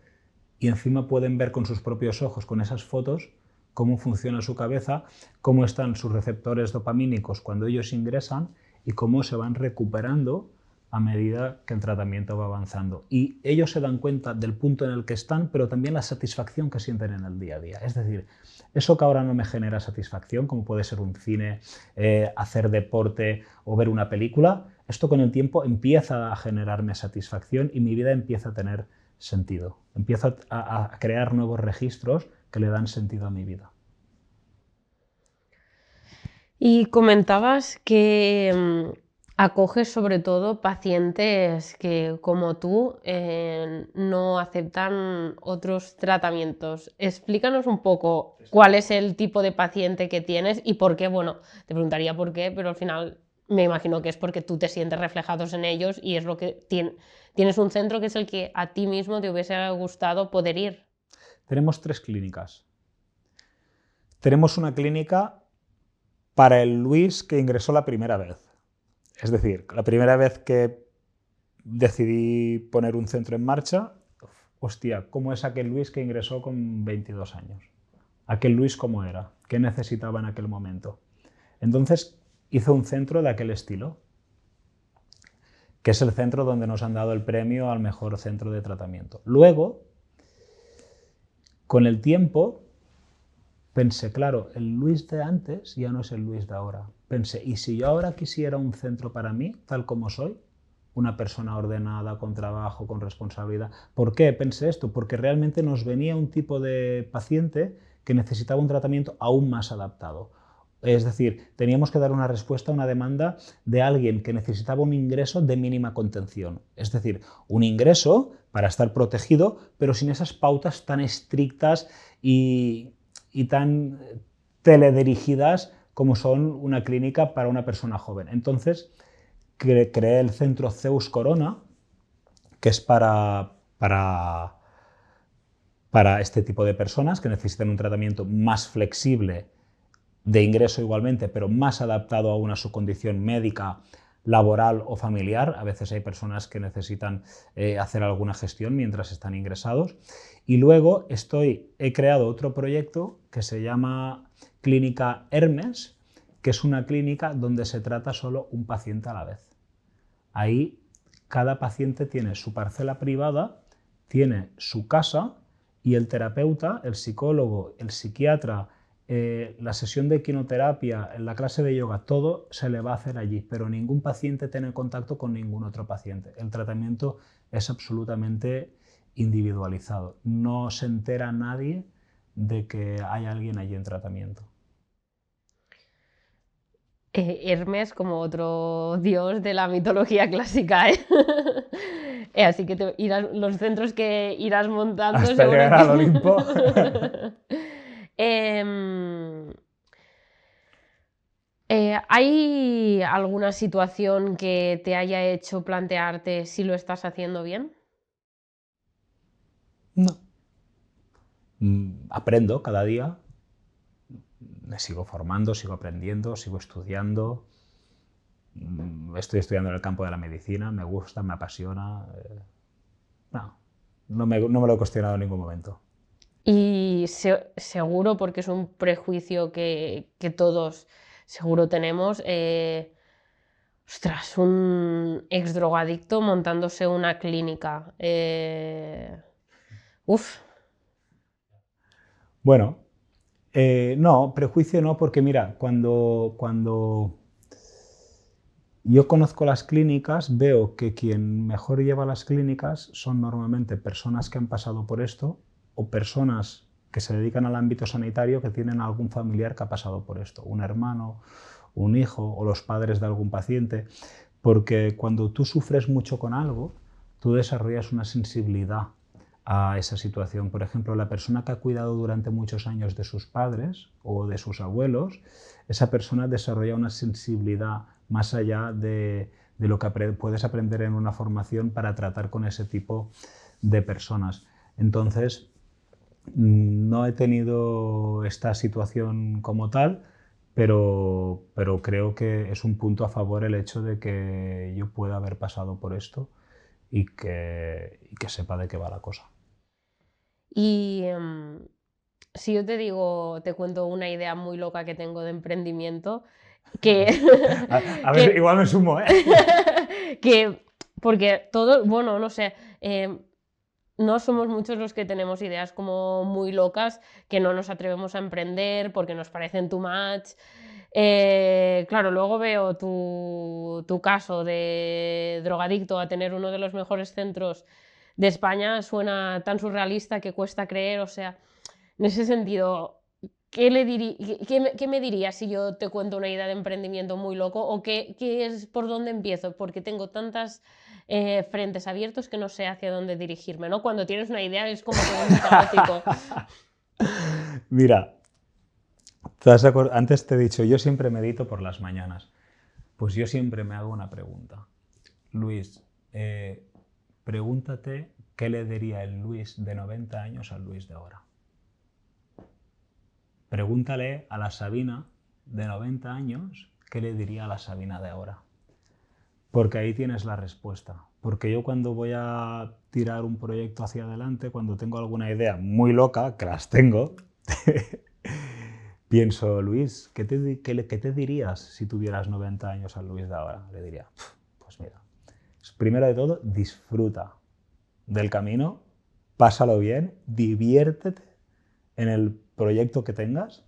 Speaker 1: y encima pueden ver con sus propios ojos, con esas fotos, cómo funciona su cabeza, cómo están sus receptores dopamínicos cuando ellos ingresan y cómo se van recuperando a medida que el tratamiento va avanzando. Y ellos se dan cuenta del punto en el que están, pero también la satisfacción que sienten en el día a día. Es decir, eso que ahora no me genera satisfacción, como puede ser un cine, hacer deporte o ver una película, esto con el tiempo empieza a generarme satisfacción y mi vida empieza a tener sentido. Empiezo a crear nuevos registros que le dan sentido a mi vida.
Speaker 2: Y comentabas que Acoges sobre todo pacientes que, como tú, no aceptan otros tratamientos. Explícanos un poco cuál es el tipo de paciente que tienes y por qué. Bueno, te preguntaría por qué, pero al final me imagino que es porque tú te sientes reflejados en ellos y es lo que tienes un centro que es el que a ti mismo te hubiese gustado poder ir.
Speaker 1: Tenemos 3 clínicas. Tenemos una clínica para el Luis que ingresó la primera vez. Es decir, la primera vez que decidí poner un centro en marcha, hostia, ¿cómo es aquel Luis que ingresó con 22 años? Aquel Luis, ¿cómo era? ¿Qué necesitaba en aquel momento? Entonces hizo un centro de aquel estilo, que es el centro donde nos han dado el premio al mejor centro de tratamiento. Luego, con el tiempo, pensé, claro, el Luis de antes ya no es el Luis de ahora. Pensé, ¿y si yo ahora quisiera un centro para mí, tal como soy? Una persona ordenada, con trabajo, con responsabilidad. ¿Por qué pensé esto? Porque realmente nos venía un tipo de paciente que necesitaba un tratamiento aún más adaptado. Es decir, teníamos que dar una respuesta a una demanda de alguien que necesitaba un ingreso de mínima contención. Es decir, un ingreso para estar protegido, pero sin esas pautas tan estrictas y tan teledirigidas como son una clínica para una persona joven. Entonces, creé el centro Zeus Corona, que es para este tipo de personas que necesitan un tratamiento más flexible de ingreso igualmente, pero más adaptado aún a su condición médica, laboral o familiar. A veces hay personas que necesitan hacer alguna gestión mientras están ingresados. Y luego he creado otro proyecto que se llama Clínica Hermes, que es una clínica donde se trata solo un paciente a la vez. Ahí cada paciente tiene su parcela privada, tiene su casa y el terapeuta, el psicólogo, el psiquiatra, la sesión de quinoterapia, la clase de yoga, todo se le va a hacer allí, pero ningún paciente tiene contacto con ningún otro paciente. El tratamiento es absolutamente individualizado. No se entera nadie de que hay alguien allí en tratamiento.
Speaker 2: Hermes como otro dios de la mitología clásica, ¿eh? Así que los centros que irás montando
Speaker 1: Hasta
Speaker 2: seguro
Speaker 1: llegar al Olimpo.
Speaker 2: Em, ¿Hay alguna situación que te haya hecho plantearte si lo estás haciendo bien?
Speaker 1: No. Aprendo cada día, me sigo formando, sigo aprendiendo, sigo estudiando. Estoy estudiando en el campo de la medicina, me gusta, me apasiona. No me lo he cuestionado en ningún momento.
Speaker 2: Y seguro, porque es un prejuicio que todos seguro tenemos, ostras, un ex drogadicto montándose una clínica. Uf.
Speaker 1: Bueno, no, prejuicio no, porque mira, cuando yo conozco las clínicas, veo que quien mejor lleva las clínicas son normalmente personas que han pasado por esto o personas que se dedican al ámbito sanitario que tienen algún familiar que ha pasado por esto, un hermano, un hijo o los padres de algún paciente, porque cuando tú sufres mucho con algo, tú desarrollas una sensibilidad a esa situación. Por ejemplo, la persona que ha cuidado durante muchos años de sus padres o de sus abuelos, esa persona desarrolla una sensibilidad más allá de lo que puedes aprender en una formación para tratar con ese tipo de personas. Entonces, no he tenido esta situación como tal, pero creo que es un punto a favor el hecho de que yo pueda haber pasado por esto y que sepa de qué va la cosa.
Speaker 2: Y si yo te digo, te cuento una idea muy loca que tengo de emprendimiento, que,
Speaker 1: A ver,
Speaker 2: que,
Speaker 1: igual me sumo, ¿eh?
Speaker 2: que porque todo, bueno, no sé, no somos muchos los que tenemos ideas como muy locas que no nos atrevemos a emprender porque nos parecen too much. Claro, luego veo tu caso de drogadicto a tener uno de los mejores centros de España, suena tan surrealista que cuesta creer, o sea, en ese sentido, ¿Qué me dirías si yo te cuento una idea de emprendimiento muy loco? ¿O qué es por dónde empiezo? Porque tengo tantas frentes abiertos que no sé hacia dónde dirigirme, ¿no? Cuando tienes una idea es como todo muy caótico.
Speaker 1: Mira, antes te he dicho, yo siempre medito por las mañanas. Pues yo siempre me hago una pregunta. Luis, pregúntate qué le diría el Luis de 90 años al Luis de ahora. Pregúntale a la Sabina de 90 años qué le diría a la Sabina de ahora. Porque ahí tienes la respuesta. Porque yo cuando voy a tirar un proyecto hacia adelante, cuando tengo alguna idea muy loca, que las tengo, pienso, Luis, ¿qué te dirías si tuvieras 90 años al Luis de ahora? Le diría, pues mira, primero de todo, disfruta del camino, pásalo bien, diviértete en el proyecto que tengas,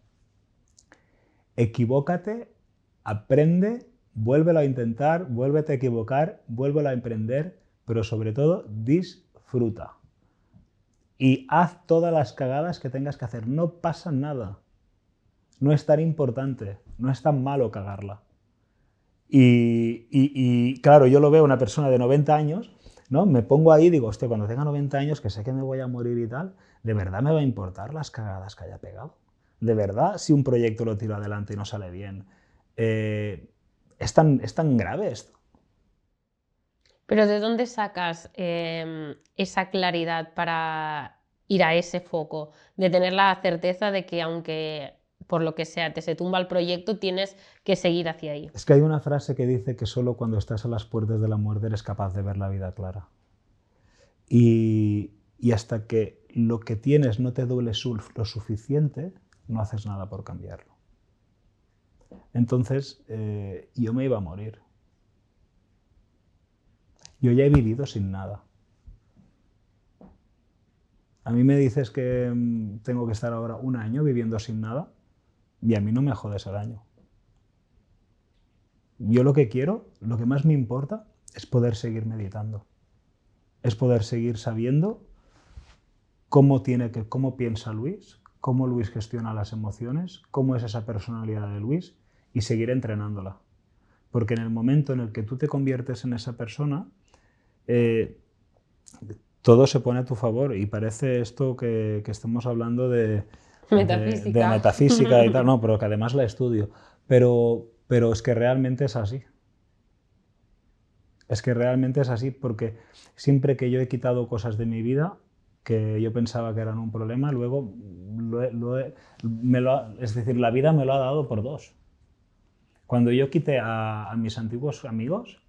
Speaker 1: equivócate, aprende, vuélvelo a intentar, vuélvete a equivocar, vuélvelo a emprender, pero sobre todo disfruta. Y haz todas las cagadas que tengas que hacer, no pasa nada. No es tan importante, no es tan malo cagarla. Y claro, yo lo veo una persona de 90 años, ¿no? Me pongo ahí y digo, hostia, cuando tenga 90 años, que sé que me voy a morir y tal, ¿de verdad me va a importar las cagadas que haya pegado? ¿De verdad si un proyecto lo tiro adelante y no sale bien? ¿Es tan grave esto?
Speaker 2: Pero ¿de dónde sacas esa claridad para ir a ese foco? De tener la certeza de que aunque por lo que sea te se tumba el proyecto, tienes que seguir hacia ahí.
Speaker 1: Es que hay una frase que dice que solo cuando estás a las puertas de la muerte eres capaz de ver la vida clara. Y hasta que lo que tienes no te duele lo suficiente, no haces nada por cambiarlo. Entonces, yo me iba a morir. Yo ya he vivido sin nada. A mí me dices que tengo que estar ahora un año viviendo sin nada y a mí no me jodes el año. Yo lo que quiero, lo que más me importa, es poder seguir meditando. Es poder seguir sabiendo cómo piensa Luis, cómo Luis gestiona las emociones, cómo es esa personalidad de Luis y seguir entrenándola. Porque en el momento en el que tú te conviertes en esa persona, todo se pone a tu favor y parece esto que estamos hablando de
Speaker 2: Metafísica.
Speaker 1: metafísica y tal, no, pero que además la estudio. Pero es que realmente es así. Es que realmente es así porque siempre que yo he quitado cosas de mi vida que yo pensaba que eran un problema, luego es decir, la vida me lo ha dado por dos. Cuando yo quité a mis antiguos amigos,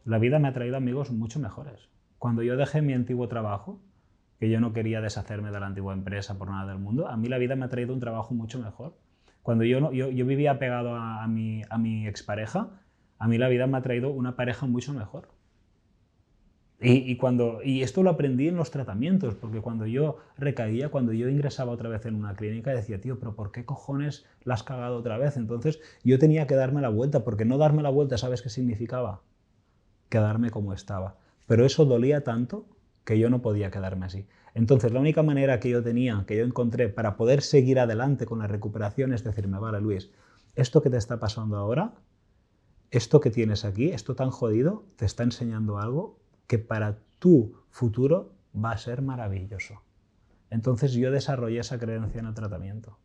Speaker 1: la vida me ha traído amigos mucho mejores. Cuando yo dejé mi antiguo trabajo, que yo no quería deshacerme de la antigua empresa por nada del mundo, a mí la vida me ha traído un trabajo mucho mejor. Cuando yo vivía pegado a mi expareja, a mí la vida me ha traído una pareja mucho mejor. Y esto lo aprendí en los tratamientos, porque cuando yo recaía, cuando yo ingresaba otra vez en una clínica, decía, tío, pero ¿por qué cojones la has cagado otra vez? Entonces yo tenía que darme la vuelta, porque no darme la vuelta, ¿sabes qué significaba? Quedarme como estaba. Pero eso dolía tanto que yo no podía quedarme así. Entonces la única manera que yo encontré para poder seguir adelante con la recuperación es decirme, vale, Luis, esto que te está pasando ahora, esto que tienes aquí, esto tan jodido, te está enseñando algo que para tu futuro va a ser maravilloso. Entonces yo desarrollé esa creencia en el tratamiento.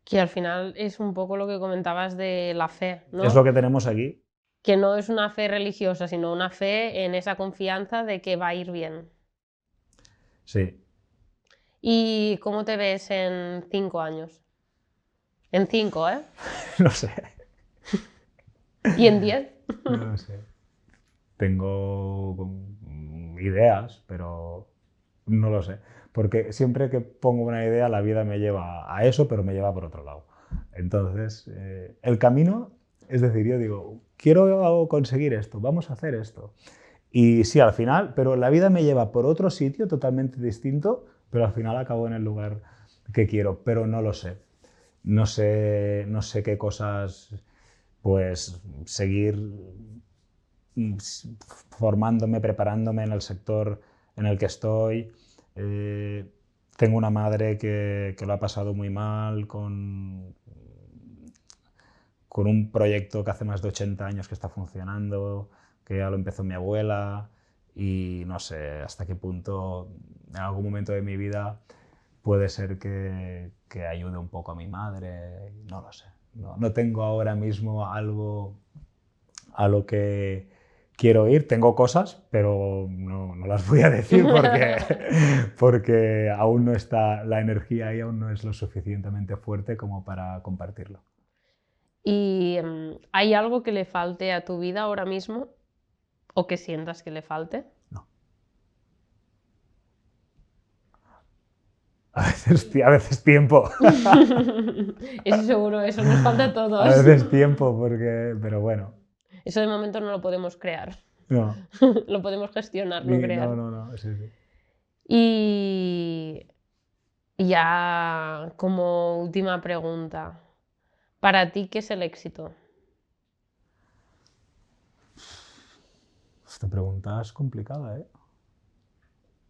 Speaker 2: Que al final es un poco lo que comentabas de la fe, ¿no?
Speaker 1: Es lo que tenemos aquí.
Speaker 2: Que no es una fe religiosa, sino una fe en esa confianza de que va a ir bien.
Speaker 1: Sí.
Speaker 2: ¿Y cómo te ves en 5 años? En 5, ¿eh?
Speaker 1: No sé.
Speaker 2: ¿Y en 10?
Speaker 1: No sé. Tengo ideas, pero no lo sé. Porque siempre que pongo una idea, la vida me lleva a eso, pero me lleva por otro lado. Entonces, el camino, es decir, yo digo, quiero conseguir esto, vamos a hacer esto. Y sí, al final, pero la vida me lleva por otro sitio totalmente distinto, pero al final acabo en el lugar que quiero, pero no lo sé. No sé qué cosas, pues, seguir formándome, preparándome en el sector en el que estoy. Tengo una madre que lo ha pasado muy mal con un proyecto que hace más de 80 años que está funcionando, que ya lo empezó mi abuela, y no sé hasta qué punto en algún momento de mi vida puede ser que ayude un poco a mi madre, no lo sé. No tengo ahora mismo algo a lo que quiero ir. Tengo cosas, pero no las voy a decir porque aún no está la energía ahí, aún no es lo suficientemente fuerte como para compartirlo.
Speaker 2: ¿Y hay algo que le falte a tu vida ahora mismo o que sientas que le falte?
Speaker 1: No. A veces tiempo.
Speaker 2: Eso seguro, eso nos falta a todos.
Speaker 1: A veces tiempo, pero bueno.
Speaker 2: Eso de momento no lo podemos crear.
Speaker 1: No.
Speaker 2: Lo podemos gestionar, no crear.
Speaker 1: No, sí.
Speaker 2: Y ya como última pregunta, ¿para ti qué es el éxito?
Speaker 1: Esta pregunta es complicada, ¿eh?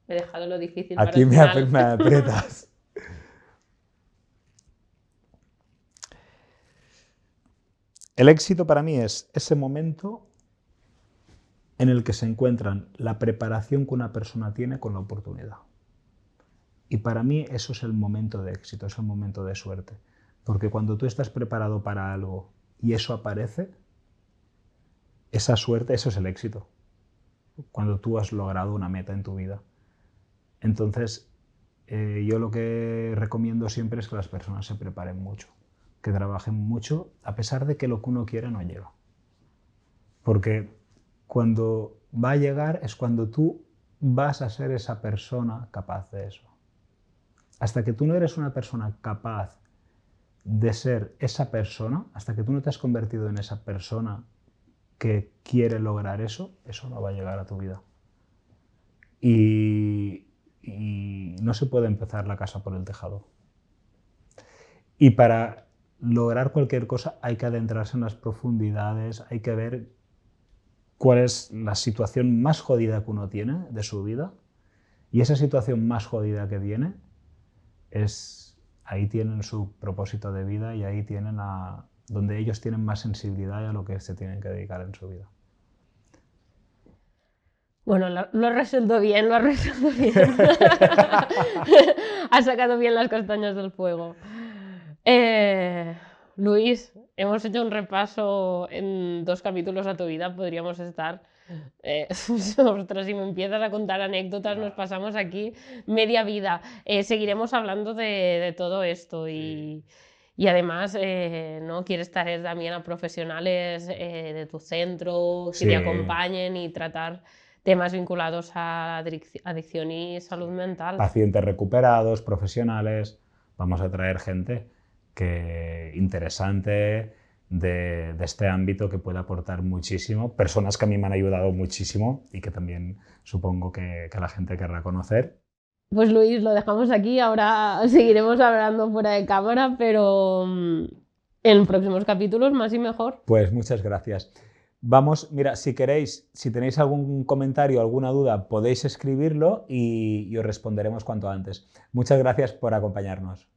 Speaker 2: He dejado lo difícil
Speaker 1: Aquí
Speaker 2: para el final.
Speaker 1: me aprietas. El éxito para mí es ese momento en el que se encuentran la preparación que una persona tiene con la oportunidad. Y para mí eso es el momento de éxito, es el momento de suerte. Porque cuando tú estás preparado para algo y eso aparece, esa suerte, eso es el éxito. Cuando tú has logrado una meta en tu vida. Entonces, yo lo que recomiendo siempre es que las personas se preparen mucho, que trabajen mucho, a pesar de que lo que uno quiere no llega. Porque cuando va a llegar es cuando tú vas a ser esa persona capaz de eso. Hasta que tú no eres una persona capaz de ser esa persona, hasta que tú no te has convertido en esa persona que quiere lograr eso, eso no va a llegar a tu vida. Y no se puede empezar la casa por el tejado. Y para lograr cualquier cosa hay que adentrarse en las profundidades, hay que ver cuál es la situación más jodida que uno tiene de su vida. Y esa situación más jodida que tiene, ahí tienen su propósito de vida y ahí tienen donde ellos tienen más sensibilidad a lo que se tienen que dedicar en su vida.
Speaker 2: Bueno, lo has resuelto bien, lo has resuelto bien. Has sacado bien las castañas del fuego. Luis, hemos hecho un repaso en 2 capítulos a tu vida, podríamos estar... ostras, si me empiezas a contar anécdotas, nos pasamos aquí media vida. Seguiremos hablando de todo esto y además, ¿no? Quieres traer también a profesionales de tu centro que te acompañen y tratar temas vinculados a adicción y salud mental.
Speaker 1: Pacientes recuperados, profesionales, vamos a traer gente interesante de este ámbito que puede aportar muchísimo, personas que a mí me han ayudado muchísimo y que también supongo que la gente querrá conocer.
Speaker 2: Pues Luis, lo dejamos aquí, ahora seguiremos hablando fuera de cámara, pero en próximos capítulos más y mejor.
Speaker 1: Pues muchas gracias. Vamos, mira, si queréis, si tenéis algún comentario, alguna duda, podéis escribirlo y os responderemos cuanto antes. Muchas gracias por acompañarnos.